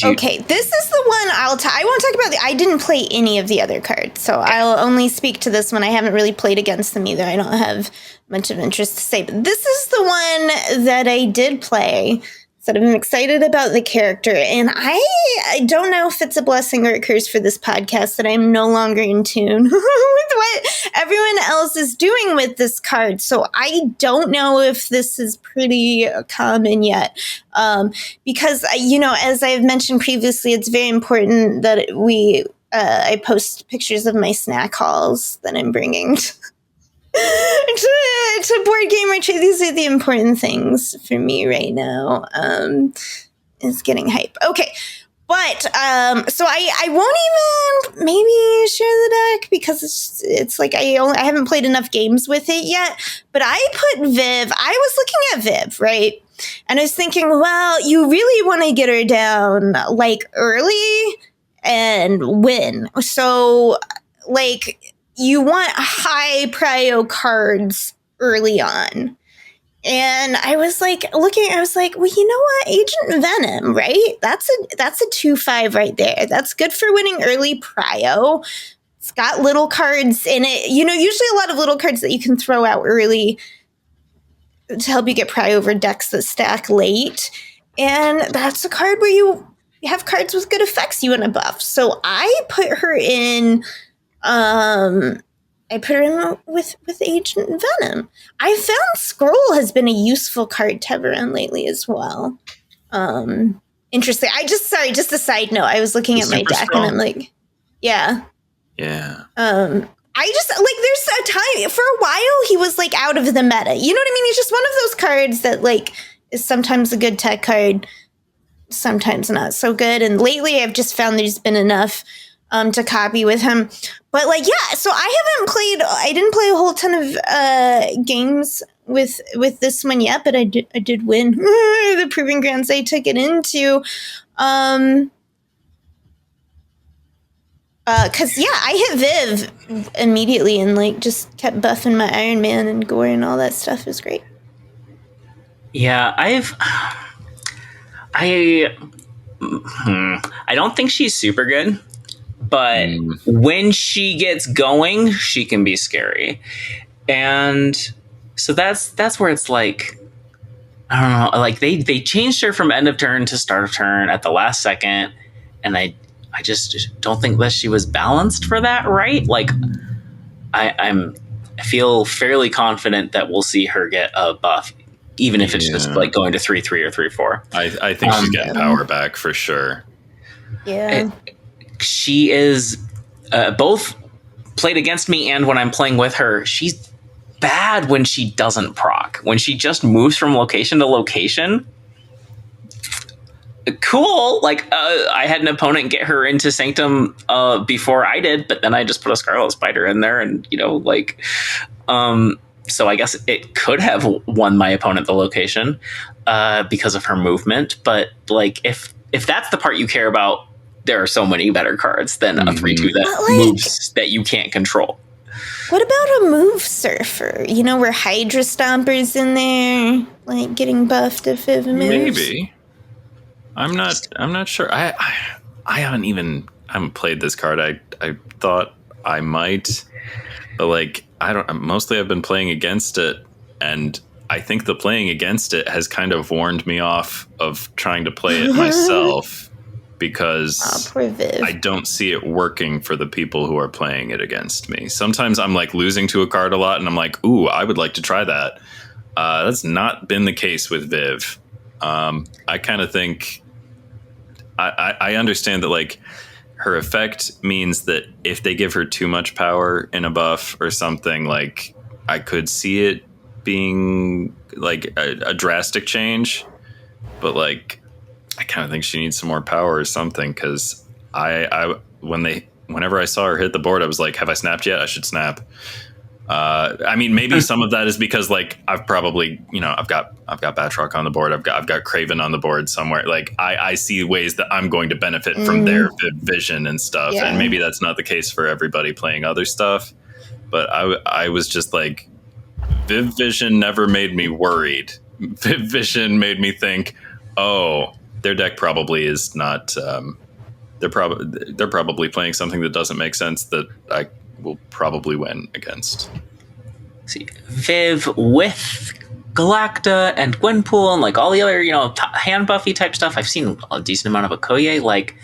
Okay, this is the one I won't talk about. I didn't play any of the other cards, so I'll only speak to this one. I haven't really played against them either. I don't have much of interest to say, but this is the one that I did play. So I'm excited about the character, and I don't know if it's a blessing or a curse for this podcast that I'm no longer in tune with what everyone else is doing with this card. So I don't know if this is pretty common yet, because as I've mentioned previously, it's very important that I post pictures of my snack hauls that I'm bringing to Board Game Retreat. These are the important things for me right now. Is getting hype. Okay. But so I won't even maybe share the deck because it's like I haven't played enough games with it yet. But I put Viv. I was looking at Viv, right? And I was thinking, well, you really want to get her down like early and win. So like you want high prio cards early on. And I was like looking, I was like, well, you know what? Agent Venom, right? That's a 2/5 right there. That's good for winning early prio. It's got little cards in it. Usually a lot of little cards that you can throw out early to help you get prio over decks that stack late. And that's a card where you have cards with good effects you want to buff. So I put her in with Agent Venom. I found Scroll has been a useful card to have around lately as well. Interesting. Just a side note. I was looking at my deck and I'm like, yeah. Yeah. I just like there's a time for a while he was like out of the meta. You know what I mean? He's just one of those cards that like is sometimes a good tech card, sometimes not so good. And lately I've just found there's been enough to copy with him. But like, yeah, so I didn't play a whole ton of games with this one yet, but I did win the Proving Grounds I took it into. Cause yeah, I hit Viv immediately and like just kept buffing my Iron Man and Gore and all that stuff. Is great. Yeah, I don't think she's super good, but when she gets going, she can be scary. And so that's where it's like, I don't know, like they changed her from end of turn to start of turn at the last second, and I just don't think that she was balanced for that, right? Like I feel fairly confident that we'll see her get a buff, even if it's just like going to 3/3 or 3/4. I think she's getting power back for sure. Yeah. She is both played against me and when I'm playing with her, she's bad when she doesn't proc. When she just moves from location to location, cool. Like I had an opponent get her into Sanctum before I did, but then I just put a Scarlet Spider in there, and so I guess it could have won my opponent the location because of her movement. But like if that's the part you care about, there are so many better cards than a 3/2 that moves that you can't control. What about a move surfer? Where Hydra Stomper's in there, like getting buffed if it moves. Maybe. I'm not sure. I haven't played this card. I thought I might, but like mostly I've been playing against it, and I think the playing against it has kind of warned me off of trying to play it myself because I don't see it working for the people who are playing it against me. Sometimes I'm like losing to a card a lot and I'm like, ooh, I would like to try that. That's not been the case with Viv. I kind of think I understand that like her effect means that if they give her too much power in a buff or something, like I could see it being like a drastic change, but like I kind of think she needs some more power or something, because whenever I saw her hit the board, I was like, have I snapped yet? I should snap. I mean, maybe some of that is because like I've probably, I've got Batroc on the board. I've got Craven on the board somewhere. Like I see ways that I'm going to benefit from their Viv Vision and stuff. Yeah. And maybe that's not the case for everybody playing other stuff. But I was just like, Viv Vision never made me worried. Viv Vision made me think, oh, their deck probably is not. They're probably playing something that doesn't make sense that I will probably win against. See, Viv with Galacta and Gwenpool and like all the other, hand buffy type stuff. I've seen a decent amount of Okoye. Like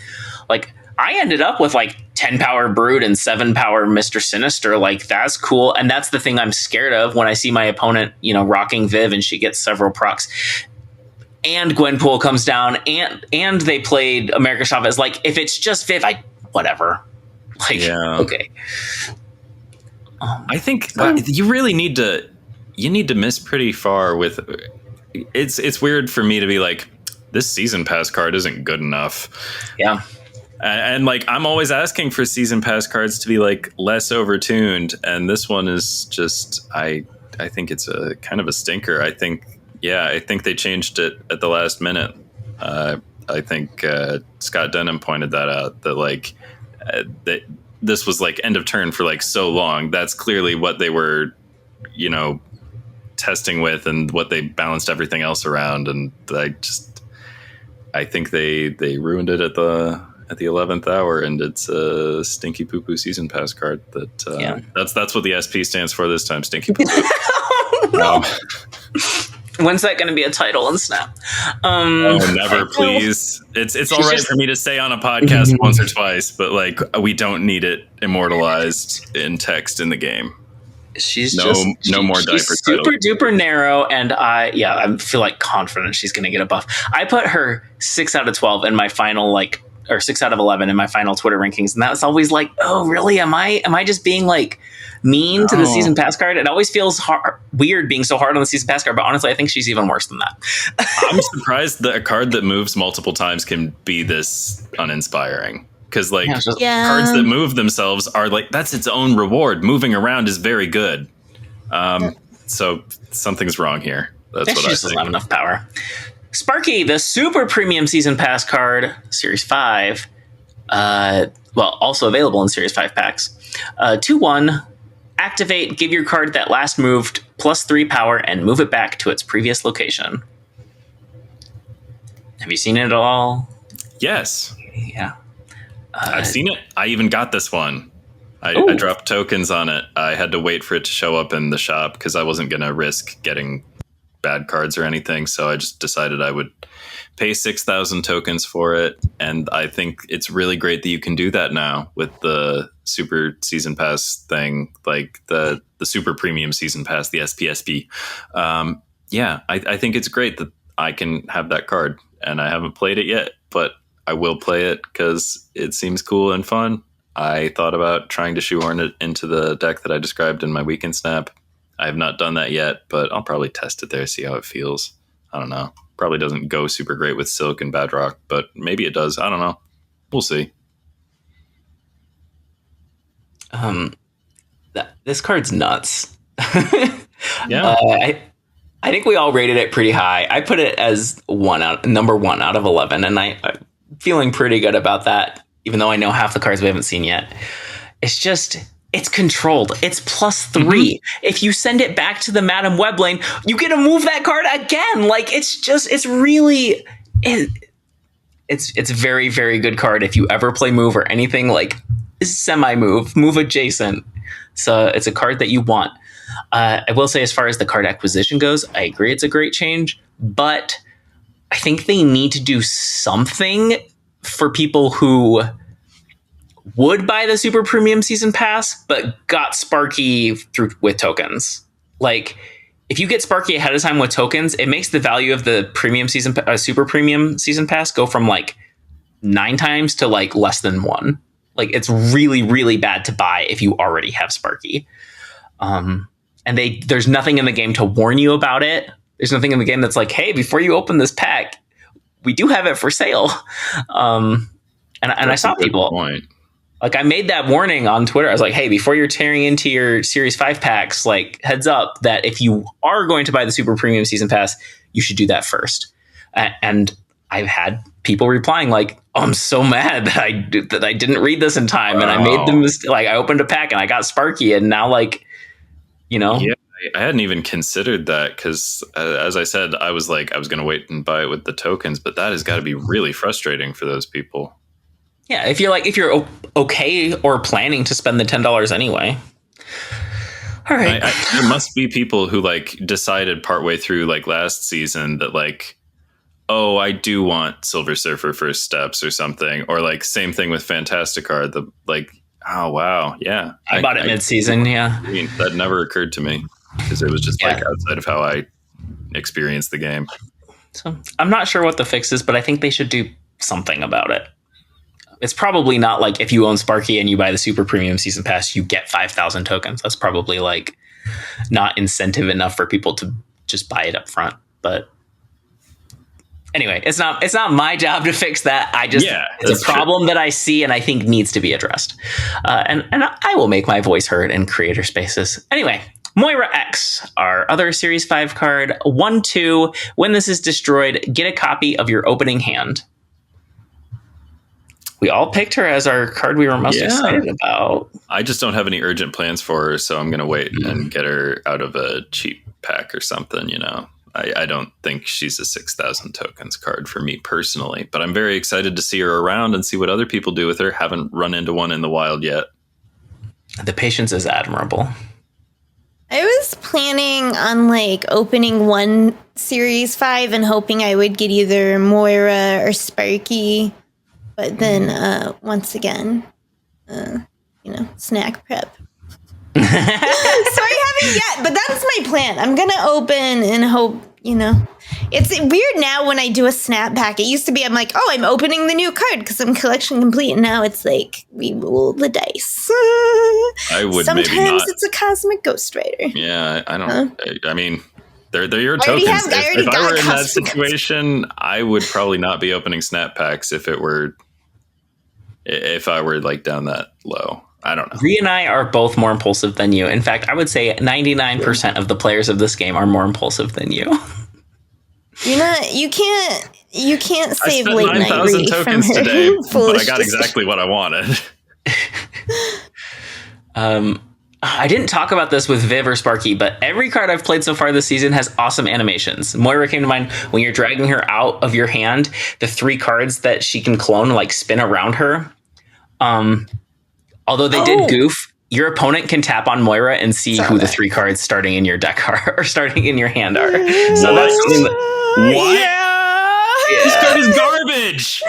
I ended up with like 10 power Brood and 7 power Mr. Sinister. Like that's cool. And that's the thing I'm scared of when I see my opponent, rocking Viv and she gets several procs. And Gwenpool comes down and they played America Chavez. Like if it's just Viv, whatever. Like, yeah. Okay. I think you really need to miss pretty far with it's weird for me to be like, this season pass card isn't good enough. Yeah. And like, I'm always asking for season pass cards to be like less overtuned. And this one is just, I think it's a kind of a stinker. I think they changed it at the last minute. I think Scott Denham pointed that out, that like, that this was like end of turn for like so long. That's clearly what they were, testing with and what they balanced everything else around. And I think they ruined it at the 11th hour, and it's a stinky poo poo season pass card. That's what the SP stands for this time. Stinky poo poo. No. When's that going to be a title in Snap? Never, please. It's all right for me to say on a podcast once or twice, but like we don't need it immortalized in text in the game. She's no more diaper. Super duper narrow, and I feel like confident she's going to get a buff. I put her 6 out of 12 in my final or 6 out of 11 in my final Twitter rankings, and that's always like, oh really? Am I just being like mean to the season pass card? It always feels weird being so hard on the season pass card, but honestly, I think she's even worse than that. I'm surprised that a card that moves multiple times can be this uninspiring. Because cards that move themselves are like, that's its own reward. Moving around is very good. So something's wrong here. That's what I think. She just doesn't have enough power. Sparky, the super premium season pass card, Series 5. Also available in Series 5 packs. 2/1. Activate, give your card that last moved +3 power and move it back to its previous location. Have you seen it at all? Yes. Yeah. I've seen it. I even got this one. I dropped tokens on it. I had to wait for it to show up in the shop because I wasn't going to risk getting bad cards or anything. So I just decided I would pay 6,000 tokens for it. And I think it's really great that you can do that now with the super season pass thing, like the super premium season pass, the SPSP. I think it's great that I can have that card, and I haven't played it yet, but I will play it because it seems cool and fun. I thought about trying to shoehorn it into the deck that I described in my weekend snap. I have not done that yet, but I'll probably test it there, see how it feels. I don't know. Probably doesn't go super great with Silk and Badrock, but maybe it does. I don't know. We'll see. This card's nuts. Yeah. I think we all rated it pretty high. I put it as number 1 out of 11, and I'm feeling pretty good about that, even though I know half the cards we haven't seen yet. It's controlled. It's +3. Mm-hmm. If you send it back to the Madam Web lane, you get to move that card again. Like it's a very, very good card. If you ever play move or anything like move adjacent. So it's a card that you want. I will say, as far as the card acquisition goes, I agree it's a great change, but I think they need to do something for people who would buy the super premium season pass, but got Sparky with tokens. Like, if you get Sparky ahead of time with tokens, it makes the value of the premium super premium season pass go from like 9 times to like less than 1. Like, it's really, really bad to buy if you already have Sparky. And there's nothing in the game to warn you about it. There's nothing in the game that's like, hey, before you open this pack, we do have it for sale. And I saw people. Point. Like I made that warning on Twitter. I was like, hey, before you're tearing into your Series 5 packs, like heads up that if you are going to buy the Super Premium Season Pass, you should do that first. And I've had people replying like, oh, I'm so mad that I didn't read this in time. And I made the mistake. Like I opened a pack and I got Sparky. And now like, Yeah, I hadn't even considered that because as I said, I was going to wait and buy it with the tokens. But that has got to be really frustrating for those people. Yeah, if you're okay or planning to spend the $10 anyway. All right. There must be people who like decided partway through like last season that like, oh, I do want Silver Surfer First Steps or something, or like same thing with Fantasticard. The like, oh wow, yeah, I bought it mid-season. Yeah, I mean that never occurred to me because it was just like outside of how I experienced the game. So I'm not sure what the fix is, but I think they should do something about it. It's probably not like if you own Sparky and you buy the Super Premium Season Pass, you get 5,000 tokens. That's probably like not incentive enough for people to just buy it up front. But anyway, it's not my job to fix that. It's a problem that I see and I think needs to be addressed. And I will make my voice heard in creator spaces. Anyway, Moira X, our other Series 5 card, 1/2. When this is destroyed, get a copy of your opening hand. We all picked her as our card we were most excited about. I just don't have any urgent plans for her, so I'm going to wait and get her out of a cheap pack or something, I don't think she's a 6,000 tokens card for me personally, but I'm very excited to see her around and see what other people do with her. Haven't run into one in the wild yet. The patience is admirable. I was planning on like opening one Series 5 and hoping I would get either Moira or Sparky. But then, once again, snack prep. So I haven't yet, but that's my plan. I'm going to open and hope, It's weird now when I do a snap pack. It used to be, I'm like, oh, I'm opening the new card because I'm collection complete. And now it's like, we roll the dice. I would Sometimes maybe not. It's a Cosmic Ghost Rider. Yeah, I don't, I mean... They're your tokens. If I were in that situation, I would probably not be opening snap packs if I were like down that low. I don't know. Rhea and I are both more impulsive than you. In fact, I would say 99% of the players of this game are more impulsive than you. You can't save late night 9,000 tokens from today, but I got decision. exactly what I wanted. I didn't talk about this with Viv or Sparky, but every card I've played so far this season has awesome animations. Moira came to mind. When you're dragging her out of your hand, the 3 cards that she can clone like spin around her. Although they did goof, your opponent can tap on Moira and see who the 3 cards starting in your deck are or starting in your hand are. So that's something What? Yeah. This card is garbage.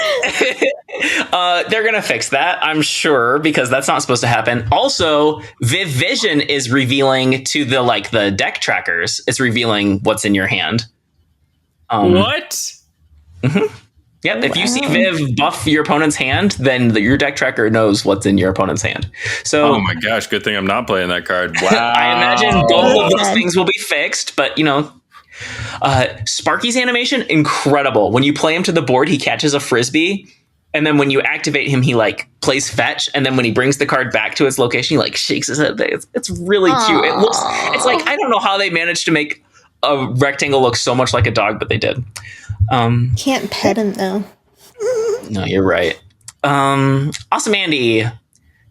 They're gonna fix that, I'm sure, because that's not supposed to happen. Also, Viv Vision is revealing to the deck trackers. It's revealing what's in your hand. What? Mm-hmm. Yep. If you see Viv buff your opponent's hand, then your deck tracker knows what's in your opponent's hand. So, oh my gosh, good thing I'm not playing that card. Wow. I imagine both of those things will be fixed, but Sparky's animation, incredible. When you play him to the board, he catches a frisbee, and then when you activate him, he plays fetch, and then when he brings the card back to its location, he shakes his head. It's really cute. It's like, I don't know how they managed to make a rectangle look so much like a dog, but they did. Can't pet him though. No, you're right. Awesome Andy,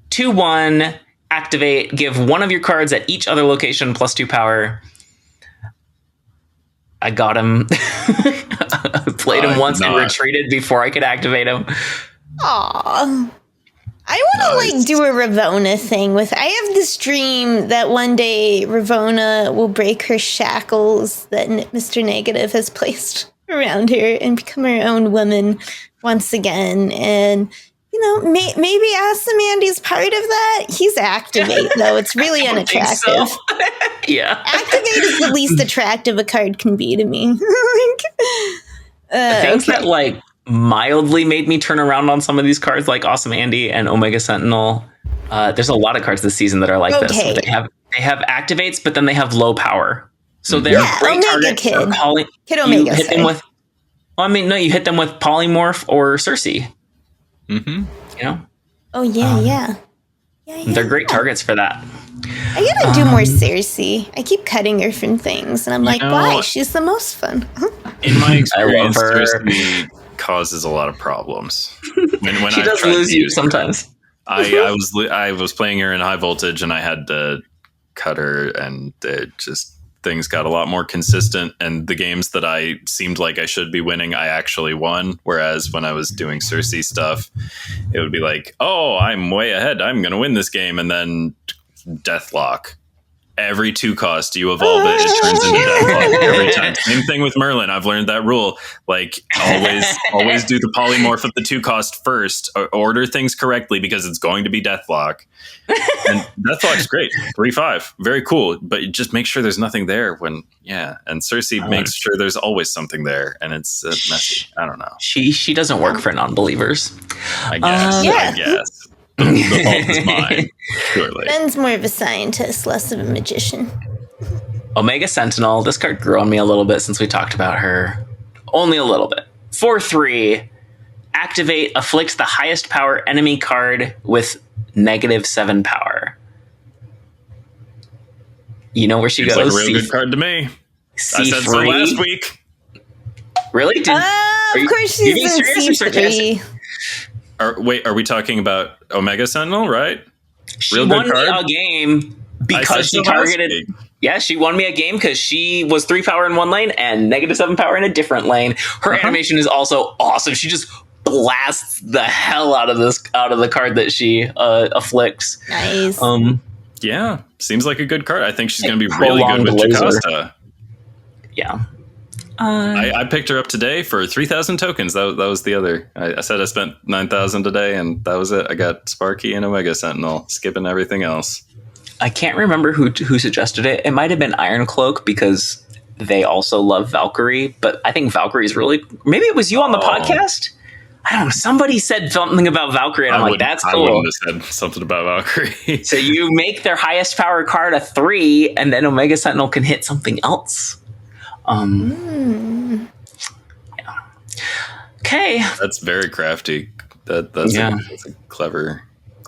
2/1, activate, give one of your cards at each other location +2 power. I got him. Played him once and retreated before I could activate him. Aw. I want to do a Ravonna thing with. I have this dream that one day Ravonna will break her shackles that Mr. Negative has placed around her and become her own woman once again. And maybe Ozymandias part of that. He's activate though. It's really unattractive. So. Yeah, activate is the least attractive a card can be to me. Things that mildly made me turn around on some of these cards, like Awesome Andy and Omega Sentinel. There's a lot of cards this season that are like this. They have activates, but then they have low power. So they're great targets for calling. Kid Omega. You hit them with. Well, I mean, no, you hit them with Polymorph or Cersei. Mm-hmm. Oh, yeah. They're great targets for that. I gotta do more Cersei. I keep cutting her from things, and I'm like, why? She's the most fun. In my experience, her. Cersei causes a lot of problems. When She does lose you sometimes. I was playing her in high voltage, and I had to cut her, and things got a lot more consistent. And the games that I seemed like I should be winning, I actually won. Whereas when I was doing Cersei stuff, it would be like, oh, I'm way ahead. I'm going to win this game. And then Deathlock. Every 2 cost you evolve it, it turns into Deathlock every time. Same thing with Merlin. I've learned that rule. Like always do the polymorph of the 2 cost first. Order things correctly because it's going to be Deathlock. And Deathlock's great. 3/5, very cool. But just make sure there's nothing there when And Cersei makes sure there's always something there, and it's messy. I don't know. She doesn't work for non-believers. I guess. The fault is mine. Surely. Ben's more of a scientist, less of a magician. Omega Sentinel. This card grew on me a little bit since we talked about her. Only a little bit. 4/3. Activate, afflicts the highest power enemy card with -7 power. You know where she goes? Like a real good card to me. C3. I said so last week. Really? Of course she's in C3. Are we talking about Omega Sentinel, right? She won me a game because she targeted. Yeah, she won me a game because she was 3 power in one lane and -7 power in a different lane. Her animation is also awesome. She just blasts the hell out of the card that she afflicts. Nice. Yeah, seems like a good card. I think she's going to be really good with Jocasta. Yeah. I picked her up today for 3,000 tokens. That was the other. I said I spent 9,000 today, and that was it. I got Sparky and Omega Sentinel, skipping everything else. I can't remember who suggested it. It might have been Iron Cloak because they also love Valkyrie, but I think Valkyrie is really... Maybe it was you on the podcast? I don't know. Somebody said something about Valkyrie, and I'm like, that's cool. I wouldn't have said something about Valkyrie. So you make their highest power card a 3, and then Omega Sentinel can hit something else. Yeah. Okay. That's very crafty. That's a clever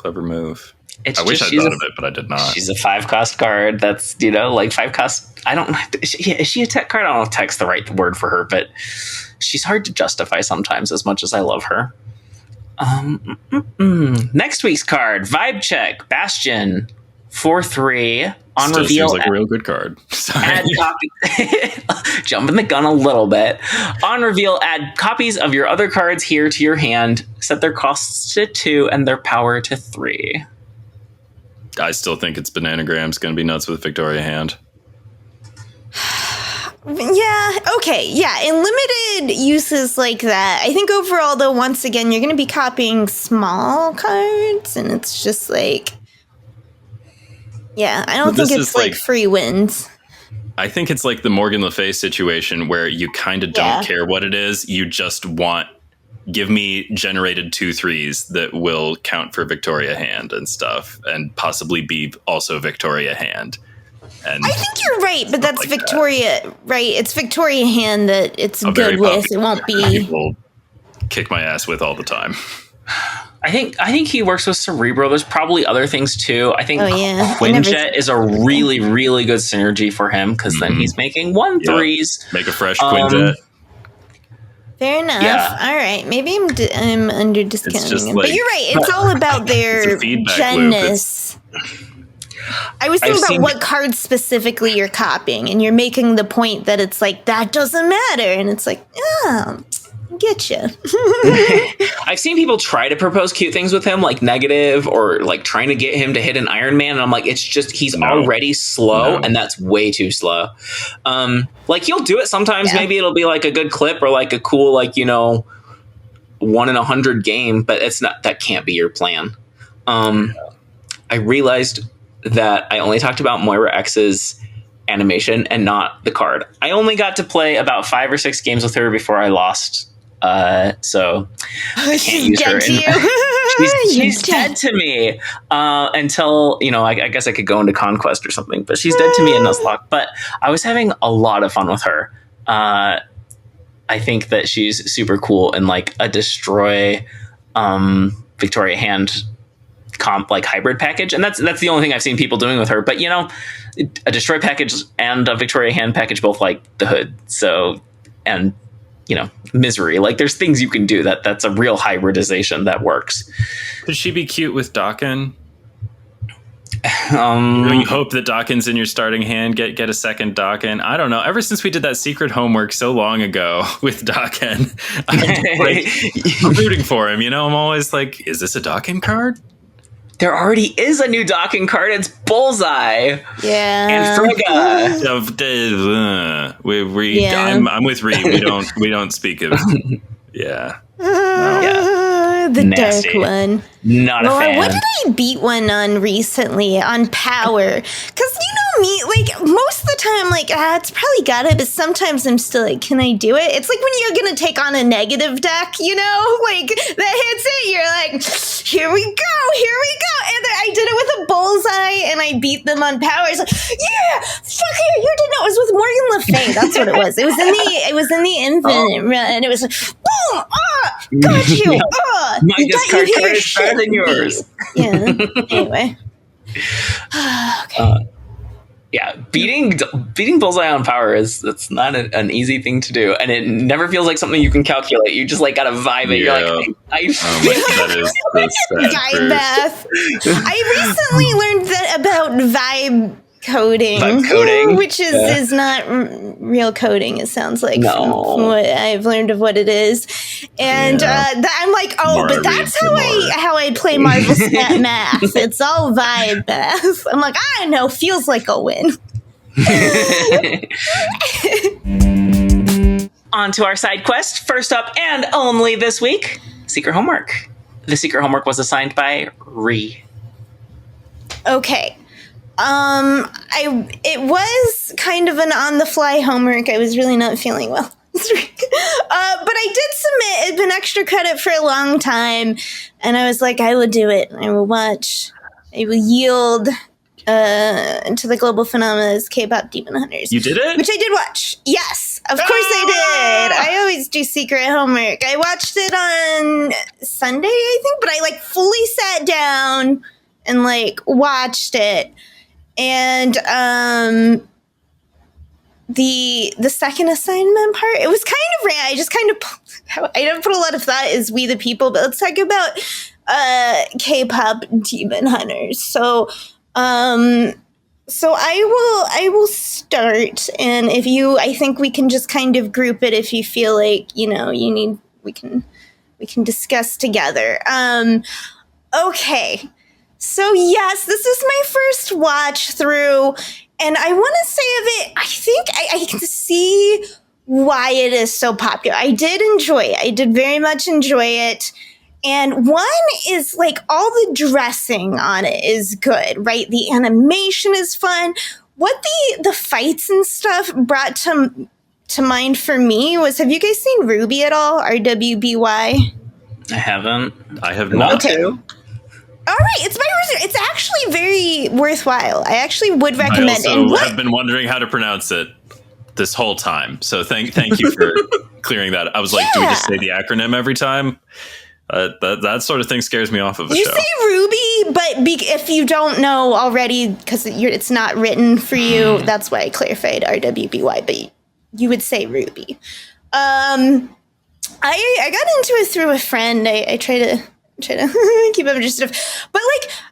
move. I wish I'd thought of it, but I did not. She's a 5-cost card. That's, 5 costs. I don't know. Is she a tech card? I don't know if tech's the right word for her, but she's hard to justify sometimes as much as I love her. Next week's card, Vibe Check, Bastion, 4/3. On Still reveal, seems like a real good card. Add jumping the gun a little bit. On reveal, add copies of your other cards here to your hand. Set their costs to 2 and their power to 3. I still think it's Bananagrams going to be nuts with Victoria hand. Yeah, okay, yeah. In limited uses like that, I think overall, though, once again, you're going to be copying small cards, and it's just like... Yeah, I don't think it's like free wins. I think it's like the Morgan Le Fay situation where you kind of don't care what it is. You just want, give me generated 2/3s that will count for Victoria hand and stuff, and possibly be also Victoria hand. And I think you're right, but that's like Victoria, right? It's Victoria hand that it's good with. It won't be. People kick my ass with all the time. I think he works with Cerebro. There's probably other things too. I think Quinjet is a really, really good synergy for him because then he's making 1/3s. Yep. Make a fresh Quinjet. Fair enough. Yeah. All right. Maybe I'm under discounting him. But you're right. It's all about their genness. I was thinking about what cards specifically you're copying, and you're making the point that it's like, that doesn't matter. And it's like, get you. I've seen people try to propose cute things with him, like negative, or like trying to get him to hit an Iron Man, and I'm like, it's just he's already slow, and that's way too slow. Like he'll do it sometimes. Maybe it'll be like a good clip or like a cool 1 in 100 game, but it's not. That can't be your plan. I realized that I only talked about Moira X's animation and not the card. I only got to play about 5 or 6 games with her before I lost. So I can't use her. She's dead to me until, I guess I could go into Conquest or something, but she's dead to me in Nuzlocke. But I was having a lot of fun with her. I think that she's super cool and like a destroy Victoria hand like hybrid package, and that's the only thing I've seen people doing with her. But a destroy package and a Victoria hand package both like the hood, so and misery. Like there's things you can do that's a real hybridization that works. Could she be cute with Dakin? You hope that Dakin's in your starting hand. Get a second Dakin. I don't know. Ever since we did that secret homework so long ago with Dakin, I'm rooting for him. I'm always like, is this a Dakin card? There already is a new Dakin card. It's Bullseye. Yeah. And Frigga. I'm with Reed. We don't speak of. Yeah. The Nasty. dark one. Not a fan. What did I beat one on recently on Power? Because me, like most of the time I'm like, it's probably got it, but sometimes I'm still like, can I do it? It's like when you're gonna take on a negative deck, like that hits it, you're like, here we go. And then I did it with a Bullseye and I beat them on Power. It's like, yeah, fuck yeah, you did know it was with Morgan Le Fay. That's what it was. It was in the Infinite run. It was like, boom, got you. My discard card is better than yours. Yeah. Anyway. Okay. Yeah, beating Bullseye on Power it's not an easy thing to do, and it never feels like something you can calculate. You just like gotta vibe it. Yeah. You're like, I vibe math. I recently learned that about vibe coding, which is not real coding. It sounds like from what I've learned of what it is, and I'm like, but that's how I play Marvel Snap math. It's all vibe math. I'm like, I know, feels like a win. On to our side quest. First up and only this week, secret homework. The secret homework was assigned by Ree. Okay. It was kind of an on-the-fly homework. I was really not feeling well. But I did submit an extra credit for a long time, and I was like, I will do it. I will watch. I will yield to the global phenomena's KPop Demon Hunters. You did it? Which I did watch. Yes, of course I did. I always do secret homework. I watched it on Sunday, I think, but I fully sat down and watched it. And the second assignment part, it was kind of rare. I just I don't put a lot of thought as We the People, but let's talk about K-pop Demon Hunters. So I will start, and I think we can just kind of group it if you feel like we can discuss together. Okay. So yes, this is my first watch through, and I want to say of it, I think I can see why it is so popular. I did enjoy it. I did very much enjoy it. And one is all the dressing on it is good, right? The animation is fun. What the fights and stuff brought to mind for me was, have you guys seen Ruby at all? RWBY? I haven't. I have not. Okay. All right, it's actually very worthwhile. I actually would recommend it. I also have been wondering how to pronounce it this whole time. So thank you for clearing that. I was like, do we just say the acronym every time? That sort of thing scares me off of the show. You say Ruby, but if you don't know already, because it's not written for you, that's why I clarified RWBY, but you would say Ruby. I got into it through a friend. I try to keep up with stuff. But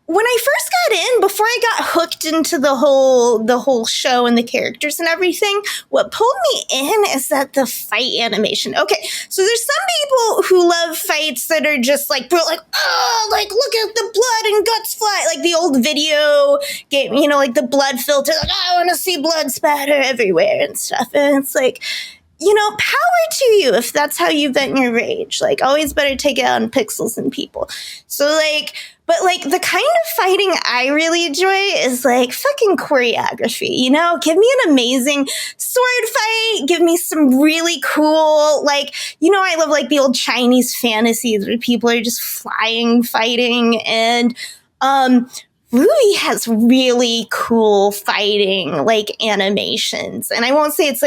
when I first got in, before I got hooked into the whole show and the characters and everything, what pulled me in is that the fight animation. Okay, so there's some people who love fights that are just look at the blood and guts fly, like the old video game, the blood filter, I want to see blood spatter everywhere and stuff. And it's power to you if that's how you vent your rage. Always better take it out on pixels than people. So, but the kind of fighting I really enjoy is fucking choreography, Give me an amazing sword fight. Give me some really cool, I love the old Chinese fantasies where people are just flying, fighting. And, Ruby has really cool fighting, animations. And I won't say it's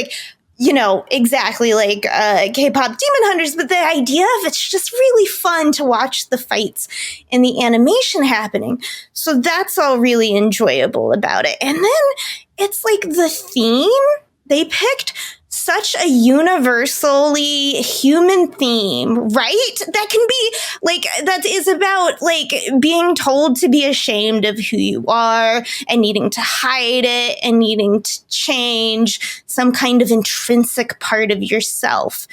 exactly like K-pop Demon Hunters, but the idea of it's just really fun to watch the fights and the animation happening. So that's all really enjoyable about it. And then it's like the theme, they picked such a universally human theme, right? That can be like, that is about like being told to be ashamed of who you are and needing to hide it and needing to change some kind of intrinsic part of yourself.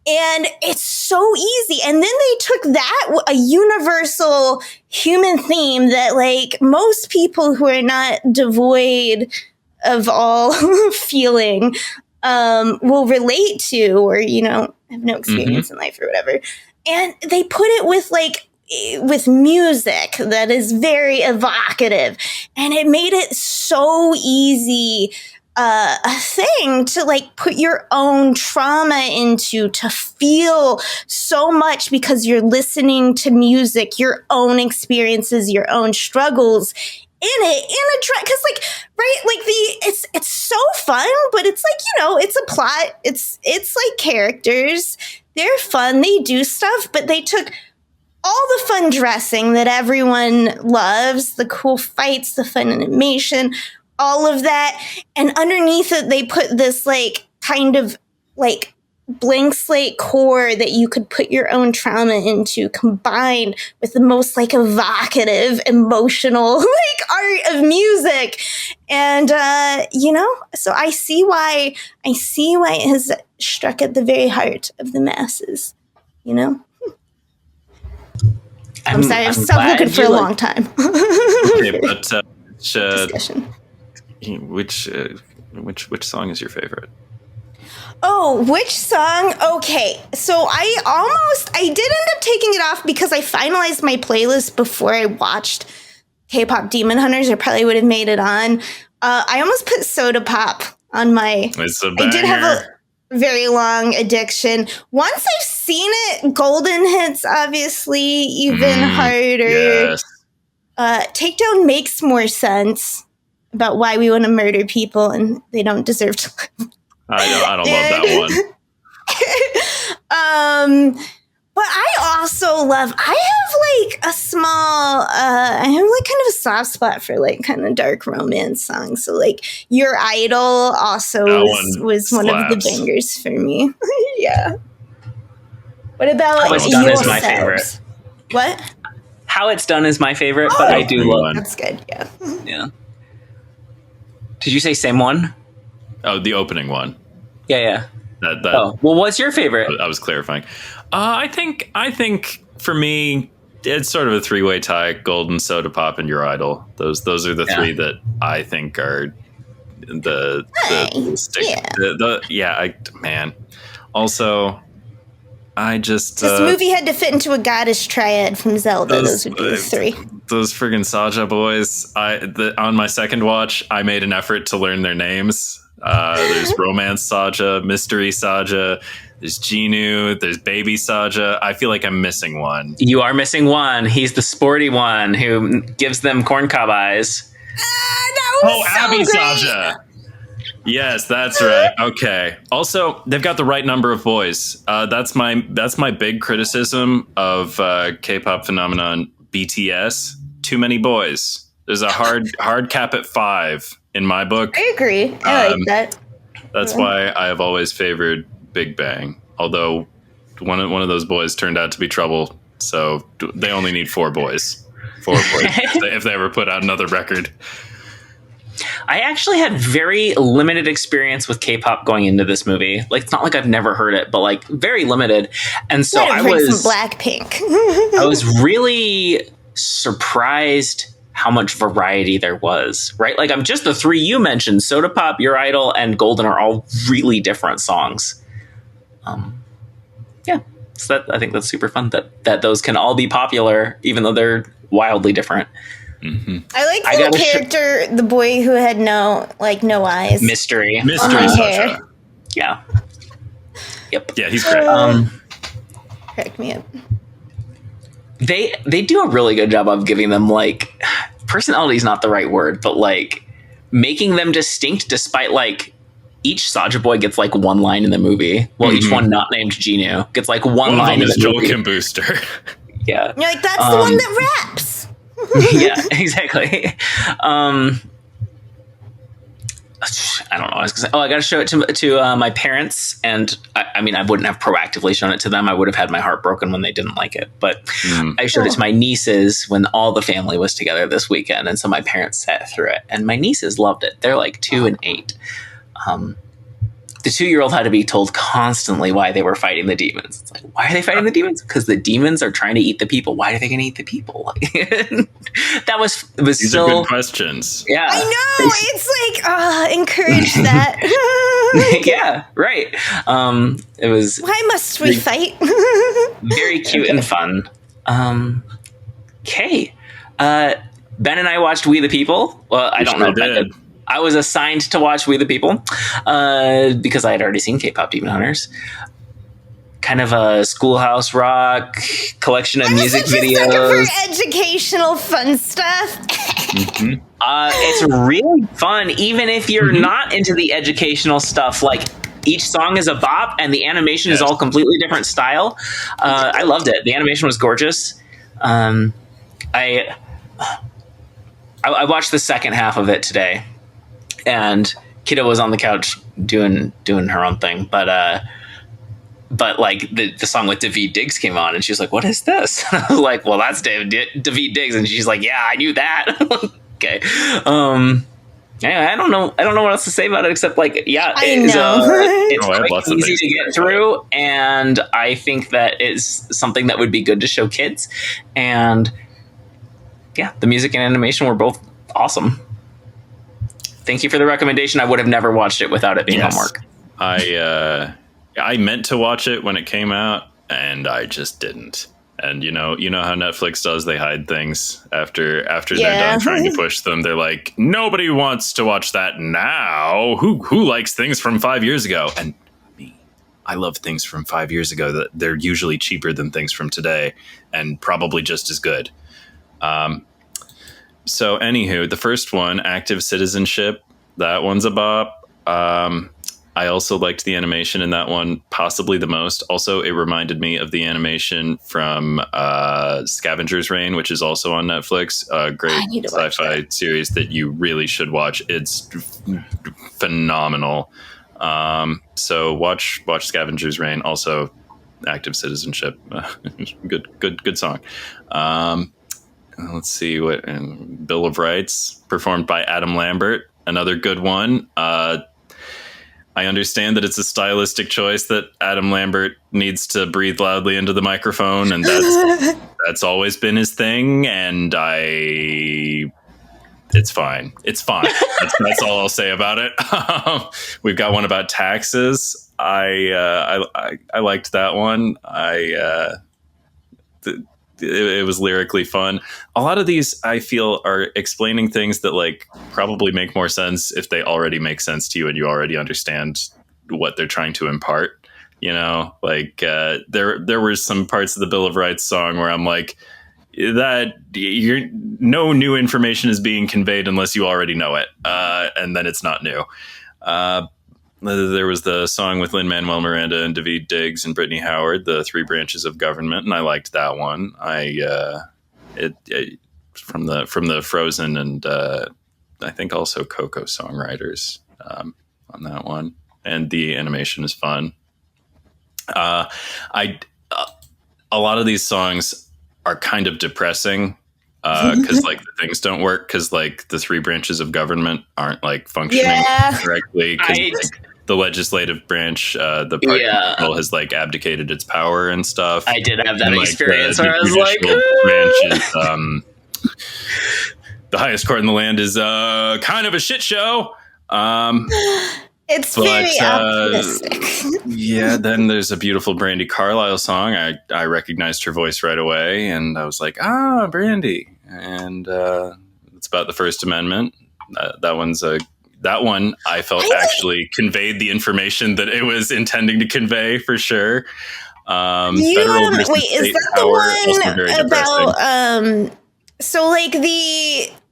And it's so easy. And then they took that, a universal human theme that like most people who are not devoid of all feeling will relate to, or, have no experience in life or whatever. And they put it with music that is very evocative. And it made it so easy a thing to like put your own trauma into, to feel so much because you're listening to music, your own experiences, your own struggles in a track, because like, right, like it's so fun, but it's like, it's a plot, it's like characters, they're fun, they do stuff, but they took all the fun dressing that everyone loves, the cool fights, the fun animation, all of that, and underneath it they put this like kind of like blank slate core that you could put your own trauma into, combined with the most like evocative, emotional like art of music. And so I see why it has struck at the very heart of the masses. I'm sorry, I've stopped looking for a long time. Okay, but discussion. Which song is your favorite? Oh, which song? Okay, so I did end up taking it off because I finalized my playlist before I watched K-pop Demon Hunters. I probably would have made it on. I almost put Soda Pop on my... It's a banger. I did have a very long addiction. Once I've seen it, Golden hits, obviously, even harder. Yes. Takedown makes more sense about why we want to murder people and they don't deserve to live. I don't love that one. But I also love, I have like a small, I have like kind of a soft spot for like kind of dark romance songs. So like Your Idol also was one of the bangers for me. Yeah. What about How It's Done is my favorite. What? How It's Done is my favorite, but I do love... That's good, yeah. Yeah. Did you say same one? Oh, the opening one. Yeah. Well, what's your favorite? I was clarifying. I think for me, it's sort of a three-way tie: Golden, Soda Pop, and Your Idol. Those are the three that I think are the stick. Man. Also, I just this movie had to fit into a goddess triad from Zelda. Those would be the three. Those friggin' SJPN Bois. On my second watch, I made an effort to learn their names. There's Romance Saja, Mystery Saja, there's Genu, there's Baby Saja. I feel like I'm missing one. You are missing one. He's the sporty one who gives them corn cob eyes. That was Abby great. Saja. Yes, that's right. Okay. Also, they've got the right number of boys. That's my big criticism of K-pop phenomenon BTS. Too many boys. There's a hard cap at 5 in my book. I agree. I like that. That's why I have always favored Big Bang. Although one of those boys turned out to be trouble, so they only need 4 boys. 4 boys if they ever put out another record. I actually had very limited experience with K-pop going into this movie. Like, it's not like I've never heard it, but like very limited. And so I was some Blackpink. I was really surprised how much variety there was, right? Like, I'm just the 3 you mentioned, Soda Pop, Your Idol, and Golden are all really different songs. So I think that's super fun that those can all be popular, even though they're wildly different. Mm-hmm. I like the character, the boy who had no eyes. Mystery Saja. Yeah. Yep. Yeah, he's great. Crack me up. They do a really good job of giving them, like, personality is not the right word, but like making them distinct despite like each SJPN Boy gets like one line in the movie. Well, each one not named Genu gets like one line in the Joel movie. Kim Booster. You're like, that's the one that raps. Yeah, exactly. I don't know. I was gonna say, I got to show it to my parents, and I mean, I wouldn't have proactively shown it to them. I would have had my heart broken when they didn't like it. But I showed it to my nieces when all the family was together this weekend, and so my parents sat through it, and my nieces loved it. They're like 2 and 8. The 2-year-old had to be told constantly why they were fighting the demons. It's like, why are they fighting the demons? Because the demons are trying to eat the people. Why are they going to eat the people? It was These so are good questions. Yeah, I know. It's like, encourage that. Yeah, right. It was. Why must we fight? Very cute and fun. Okay. Ben and I watched We the People. Well, I don't know. Did. I was assigned to watch We the People because I had already seen KPop Demon Hunters. Kind of a Schoolhouse Rock collection of music videos. For educational fun stuff. It's really fun, even if you're not into the educational stuff. Like, each song is a bop, and the animation is all completely different style. I loved it. The animation was gorgeous. I watched the second half of it today, and Kiddo was on the couch doing her own thing, but like the song with David Diggs came on, and she was like, "What is this?" And I was like, "Well, that's David Diggs," and she's like, "Yeah, I knew that." Okay. Yeah, I don't know what else to say about it except like, yeah, it's quite easy to get through, and I think that is something that would be good to show kids. And yeah, the music and animation were both awesome. Thank you for the recommendation. I would have never watched it without it being homework. I meant to watch it when it came out, and I just didn't. And you know how Netflix does, they hide things after they're done trying to push them. They're like, nobody wants to watch that now. Who likes things from 5 years ago? And me, I love things from 5 years ago. That they're usually cheaper than things from today, and probably just as good. So anywho, the first one, Active Citizenship, that one's a bop. I also liked the animation in that one, possibly the most. Also, it reminded me of the animation from Scavenger's Reign, which is also on Netflix. A great sci-fi series that you really should watch. It's phenomenal. So watch Scavenger's Reign. Also, Active Citizenship. Good song. Let's see what Bill of Rights, performed by Adam Lambert. Another good one. I understand that it's a stylistic choice that Adam Lambert needs to breathe loudly into the microphone, and that's always been his thing. And it's fine. It's fine. That's all I'll say about it. We've got one about taxes. I liked that one. It was lyrically fun. A lot of these, I feel, are explaining things that like probably make more sense if they already make sense to you and you already understand what they're trying to impart. You know, like there were some parts of the Bill of Rights song where I'm like, that no new information is being conveyed unless you already know it, and then it's not new. There was the song with Lin-Manuel Miranda and David Diggs and Brittany Howard, The Three Branches of Government, and I liked that one. From the Frozen and I think also Coco songwriters on that one, and the animation is fun. A lot of these songs are kind of depressing because like the things don't work because like the three branches of government aren't like functioning correctly. The legislative branch, the party has like abdicated its power and stuff. I did have that experience where I was like, branch is, the highest court in the land is kind of a shit show. It's very optimistic. Yeah, then there's a beautiful Brandi Carlile song. I recognized her voice right away, and I was like, Brandi. And it's about the First Amendment. That one I felt actually conveyed the information that it was intending to convey for sure. Wait, is that the one about so like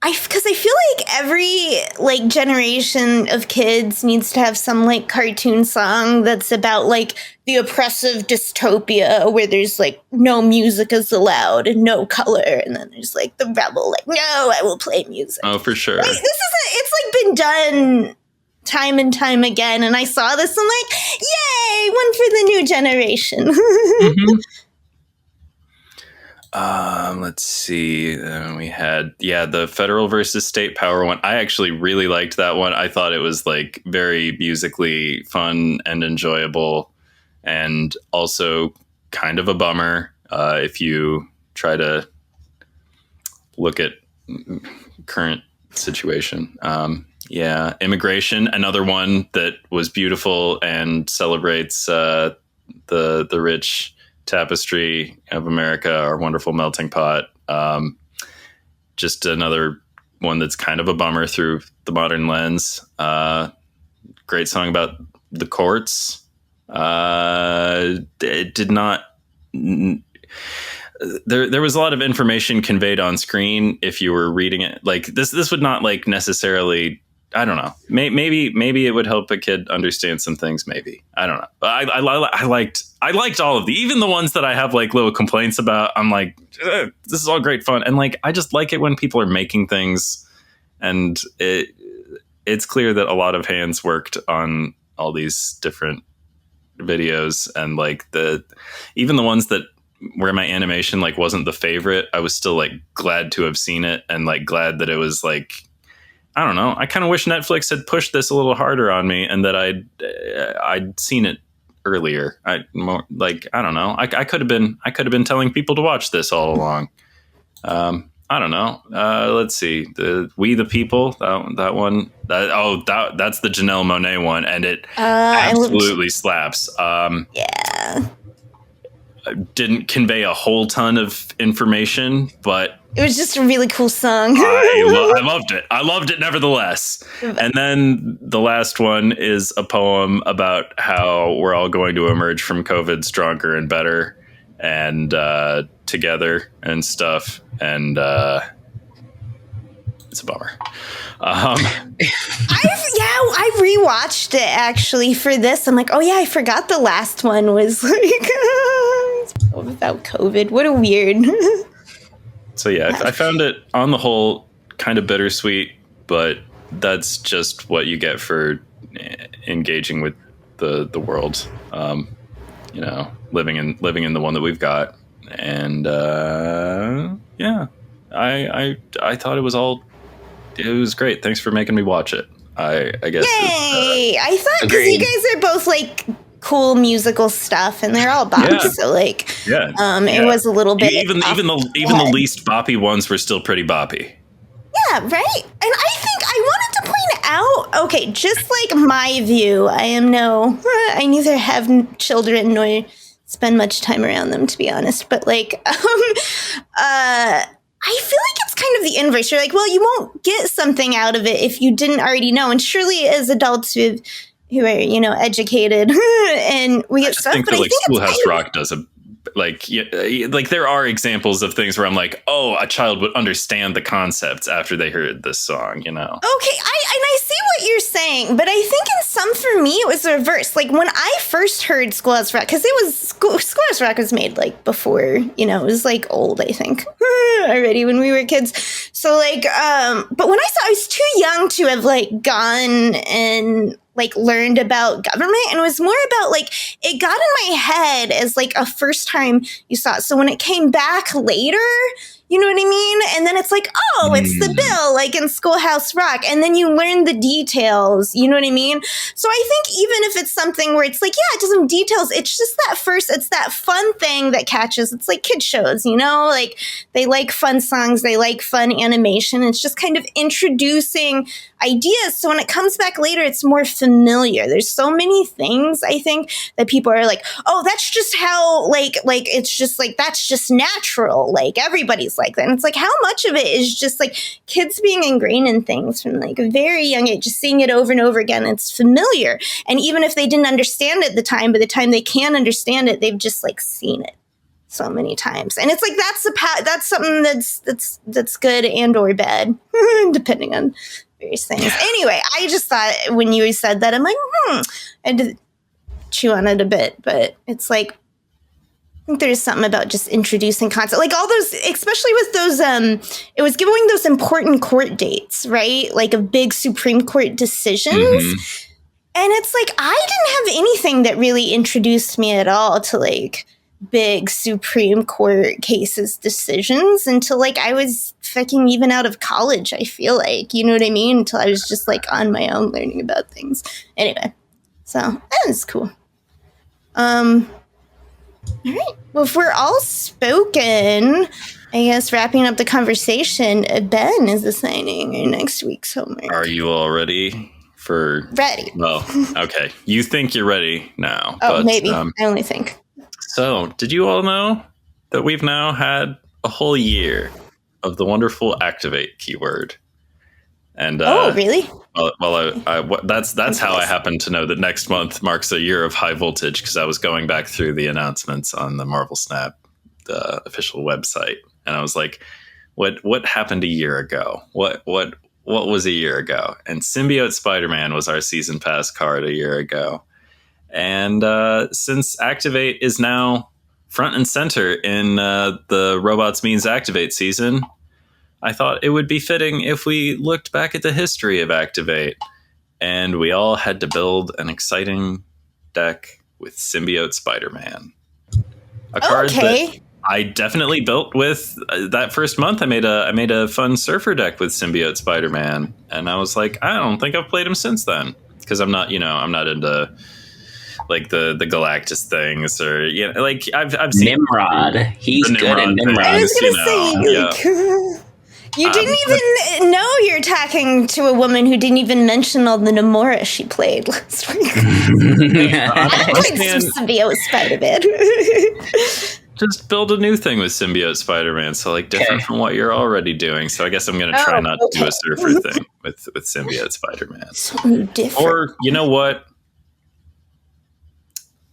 because I feel like every like generation of kids needs to have some like cartoon song that's about like the oppressive dystopia where there's like no music is allowed and no color, and then there's like the rebel like, no, I will play music. Oh, for sure. Like, it's like been done time and time again, and I saw this, I'm like, yay, one for the new generation. Mm-hmm. Let's see. We had, the federal versus state power one. I actually really liked that one. I thought it was like very musically fun and enjoyable, and also kind of a bummer if you try to look at current situation. Immigration, another one that was beautiful and celebrates the rich tapestry of America, our wonderful melting pot. Just another one that's kind of a bummer through the modern lens. Great song about the courts. It did not. There was a lot of information conveyed on screen if you were reading it. Like this would not like necessarily. I don't know. Maybe it would help a kid understand some things. Maybe, I don't know. But I liked all of the, even the ones that I have like little complaints about. I'm like, this is all great fun, and like I just like it when people are making things, and it's clear that a lot of hands worked on all these different videos, and like even the ones that where my animation like wasn't the favorite, I was still like glad to have seen it, and like glad that it was like. I don't know. I kind of wish Netflix had pushed this a little harder on me, and that I'd seen it earlier. I don't know. I could have been telling people to watch this all along. I don't know. Let's see. We the People. That one. That's the Janelle Monáe one, and it absolutely slaps. Yeah. Didn't convey a whole ton of information, but. It was just a really cool song. I loved it. I loved it nevertheless. And then the last one is a poem about how we're all going to emerge from COVID stronger and better and together and stuff. And it's a bummer. I rewatched it actually for this. I'm like, oh yeah, I forgot the last one was like without COVID. What a weird. So yeah, I found it on the whole kind of bittersweet, but that's just what you get for engaging with the world. Living in the one that we've got, and I thought it was great. Thanks for making me watch it. I guess. Yay! I thought because you guys are both like. Cool musical stuff, and they're all bops. So like, it was a little bit. Even the least boppy ones were still pretty boppy. Yeah, right. And I think I wanted to point out. Okay, just like my view, I neither have children nor spend much time around them, to be honest. But like, I feel like it's kind of the inverse. You're like, well, you won't get something out of it if you didn't already know. And surely, as adults who are, educated and we get stuff. But I think Schoolhouse Rock does like there are examples of things where I'm like, oh, a child would understand the concepts after they heard this song, Okay, I see what you're saying, but I think in some, for me, it was the reverse. Like when I first heard Schoolhouse Rock, because Schoolhouse Rock was made like before, it was like old, I think, already when we were kids. So like, but when I was too young to have like gone and like learned about government, and it was more about like it got in my head as like a first time you saw it. So when it came back later, you know what I mean? And then it's like, oh, it's the bill, like in Schoolhouse Rock. And then you learn the details, you know what I mean? So I think even if it's something where it's like, yeah, it doesn't details, it's just it's that fun thing that catches. It's like kid shows, like they like fun songs, they like fun animation. It's just kind of introducing ideas. So when it comes back later, it's more familiar. There's so many things, I think, that people are like, oh, that's just how, like it's just like, that's just natural. Like everybody's like that. And it's like, how much of it is just like kids being ingrained in things from like a very young age, just seeing it over and over again. It's familiar. And even if they didn't understand it at the time, by the time they can understand it, they've just like seen it so many times. And it's like that's something that's good and or bad, depending on various things. Anyway, I just thought when you said that, I'm like, I had to chew on it a bit, but it's like, I think there's something about just introducing concept, like all those, especially with those, it was giving those important court dates, right? Like of big Supreme Court decisions. Mm-hmm. And it's like, I didn't have anything that really introduced me at all to like big Supreme Court cases, decisions until like I was fucking even out of college, I feel like, you know what I mean? Until I was just like on my own learning about things. Anyway, so that was cool. All right. Well, if we're all spoken, I guess wrapping up the conversation, Ben is assigning our next week's homework. Are you all ready for... Ready. Well, okay. You think you're ready now. Oh, but, maybe. I only think. So, did you all know that we've now had a whole year of the wonderful activate keyword? And oh, really? Well, that's how I happen to know that next month marks a year of high voltage, because I was going back through the announcements on the Marvel Snap, the official website, and I was like, what happened a year ago? What was a year ago? And Symbiote Spider-Man was our season pass card a year ago. And since Activate is now front and center in the Robots Means Activate season, I thought it would be fitting if we looked back at the history of Activate, and we all had to build an exciting deck with Symbiote Spider-Man. A card that I definitely built with that first month. I made a fun surfer deck with Symbiote Spider-Man, and I was like, I don't think I've played him since then, because I'm not into like the Galactus things, or like I've seen Nimrod. He's good at Nimrod. I was gonna say. You didn't even know you're talking to a woman who didn't even mention all the Nomura she played last week. I played some Symbiote Spider-Man. Just build a new thing with Symbiote Spider-Man, so like different from what you're already doing. So I guess I'm going to try not to do a surfer thing with Symbiote Spider-Man. Something different. Or, you know what?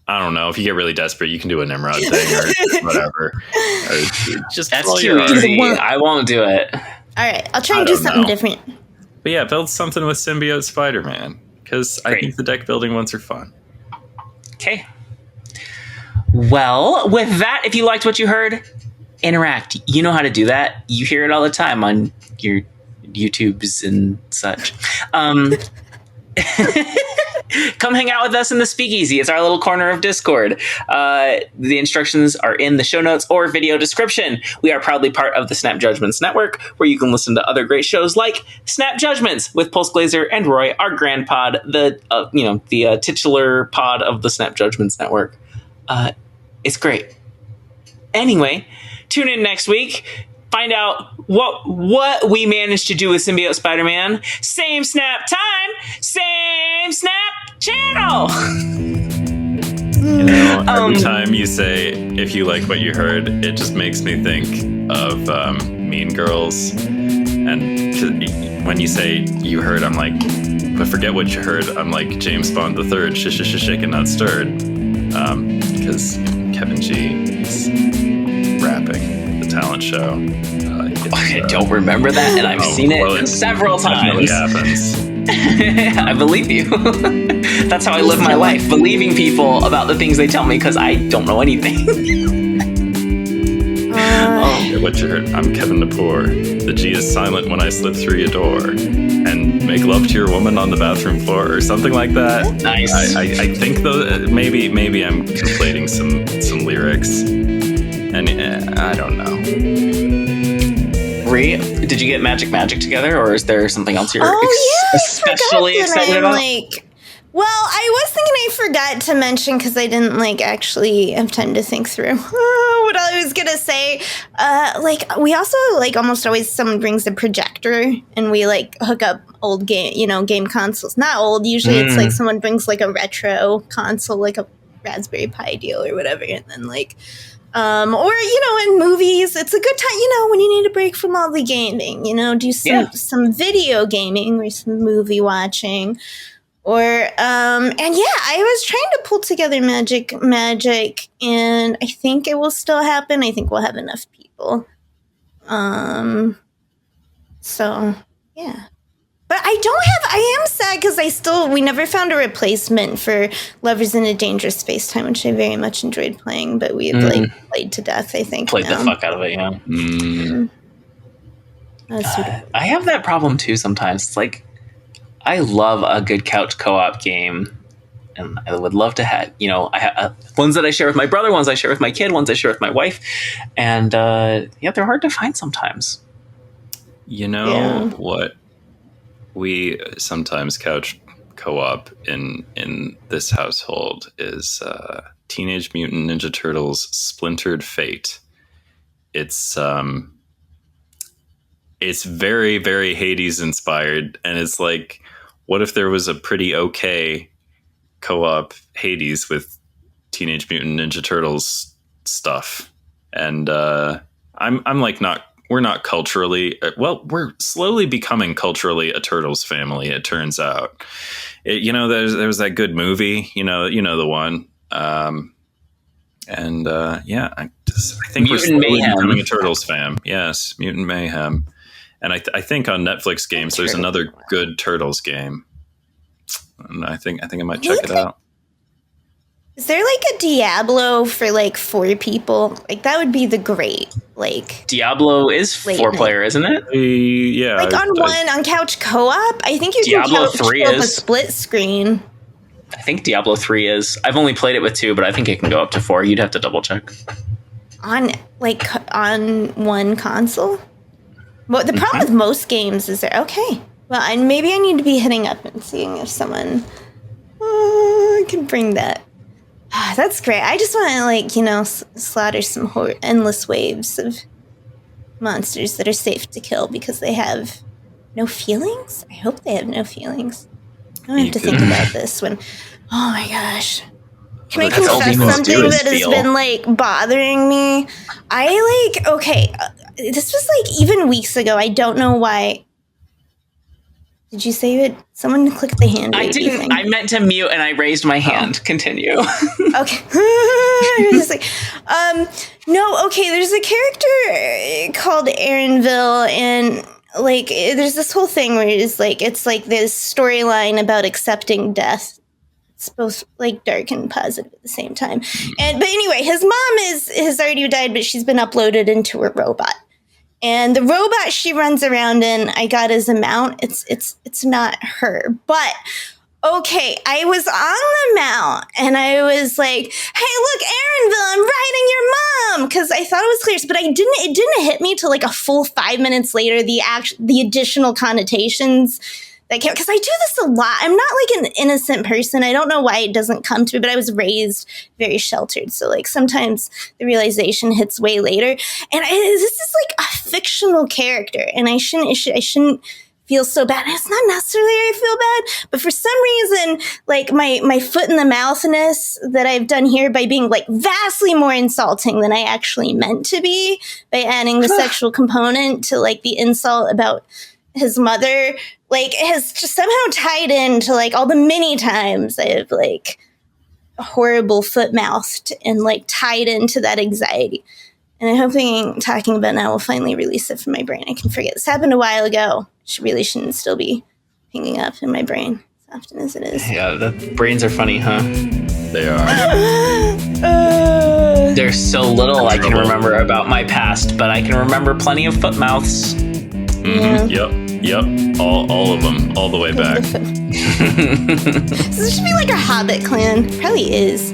I don't know. If you get really desperate, you can do a Nimrod thing or whatever. Or just that's too easy. I won't do it. All right. I'll try and do something different. But yeah, build something with Symbiote Spider-Man, because I think the deck building ones are fun. Okay. Well, with that, if you liked what you heard, interact. You know how to do that. You hear it all the time on your YouTubes and such. Come hang out with us in the Speakeasy. It's our little corner of Discord. The instructions are in the show notes or video description. We are proudly part of the Snap Judgments Network, where you can listen to other great shows like Snap Judgments with Pulse Glazer and Roy, our grand pod, the titular pod of the Snap Judgments Network. It's great. Anyway, tune in next week. Find out what we managed to do with Symbiote Spider-Man. Same Snap time, same Snap channel. Every time you say, if you like what you heard, it just makes me think of Mean Girls. And when you say you heard, I'm like, but forget what you heard. I'm like James Bond III, shaken not stirred. Because Kevin G is rapping. Talent show. I don't remember that, and I've seen it several times. Happens. I believe you. That's how I live my life, believing people about the things they tell me, because I don't know anything. What you heard? I'm Kevin Napoor. The G is silent when I slip through your door and make love to your woman on the bathroom floor, or something like that. Nice. I think though maybe I'm conflating some lyrics. And I don't know. Ree, did you get Magic together, or is there something else you're especially excited about? Well, I was thinking I forgot to mention, because I didn't actually have time to think through what I was gonna say. We also almost always someone brings a projector and we hook up old game consoles. Not old. Usually it's someone brings a retro console, like a Raspberry Pi deal or whatever, and then or in movies, it's a good time, when you need a break from all the gaming, do some video gaming or some movie watching, And yeah, I was trying to pull together magic, and I think it will still happen. I think we'll have enough people. So yeah. But I am sad because we never found a replacement for Lovers in a Dangerous Space-Time, which I very much enjoyed playing, but we had played to death, I think. Played the fuck out of it, yeah. I have that problem too sometimes. It's like, I love a good couch co-op game, and I would love to have, I have ones that I share with my brother, ones I share with my kid, ones I share with my wife, and they're hard to find sometimes. What? We sometimes couch co-op in this household is Teenage Mutant Ninja Turtles Splintered Fate. It's very, very Hades inspired, and it's like, what if there was a pretty okay co-op Hades with Teenage Mutant Ninja Turtles stuff? And I'm like, we're not culturally, we're slowly becoming culturally a Turtles family, it turns out. There was that good movie, the one. I think we're slowly becoming a Turtles fam. Yes, Mutant Mayhem. And I think on Netflix games, there's another good Turtles game. And I think I might check it out. Is there like a Diablo for like 4 people? Like that would be the great Diablo is 4-player, isn't it? Yeah. Like on couch co-op? I think you Diablo can 3 is a split screen. I think Diablo 3 is. I've only played it with 2, but I think it can go up to 4. You'd have to double check. On one console? Well, the problem with most games is okay. Well, maybe I need to be hitting up and seeing if someone can bring that. That's great. I just want to, slaughter some endless waves of monsters that are safe to kill because they have no feelings. I hope they have no feelings. I don't have to think about this when, oh my gosh. Can I confess something that has been bothering me? This was even weeks ago. I don't know why. Did you say it? Someone clicked the hand. I didn't. Thing. I meant to mute and I raised my hand. Continue. Okay. Just no. Okay. There's a character called Aaronville, and there's this whole thing where it's this storyline about accepting death. It's both dark and positive at the same time. But anyway, his mom has already died, but she's been uploaded into a robot. And the robot she runs around in, I got as a mount. It's not her, but okay. I was on the mount, and I was like, "Hey, look, Aaronville, I'm riding your mom," because I thought it was clear, but I didn't. It didn't hit me till a full 5 minutes later. The additional connotations that count, because I do this a lot. I'm not an innocent person. I don't know why it doesn't come to me, but I was raised very sheltered. So sometimes the realization hits way later. And this is a fictional character, and I shouldn't feel so bad. And it's not necessarily I feel bad, but for some reason, my foot in the mouthness that I've done here by being vastly more insulting than I actually meant to be, by adding the sexual component to the insult about his mother, has just somehow tied into all the many times I've horrible foot mouthed and tied into that anxiety. And I'm hoping talking about now will finally release it from my brain. I can forget. This happened a while ago. Really shouldn't still be hanging up in my brain as often as it is. Yeah, the brains are funny, huh? They are. There's so little I can remember about my past, but I can remember plenty of foot mouths. Mm-hmm. Yep. All of them, all the way back. So there should be a Hobbit clan. Probably is.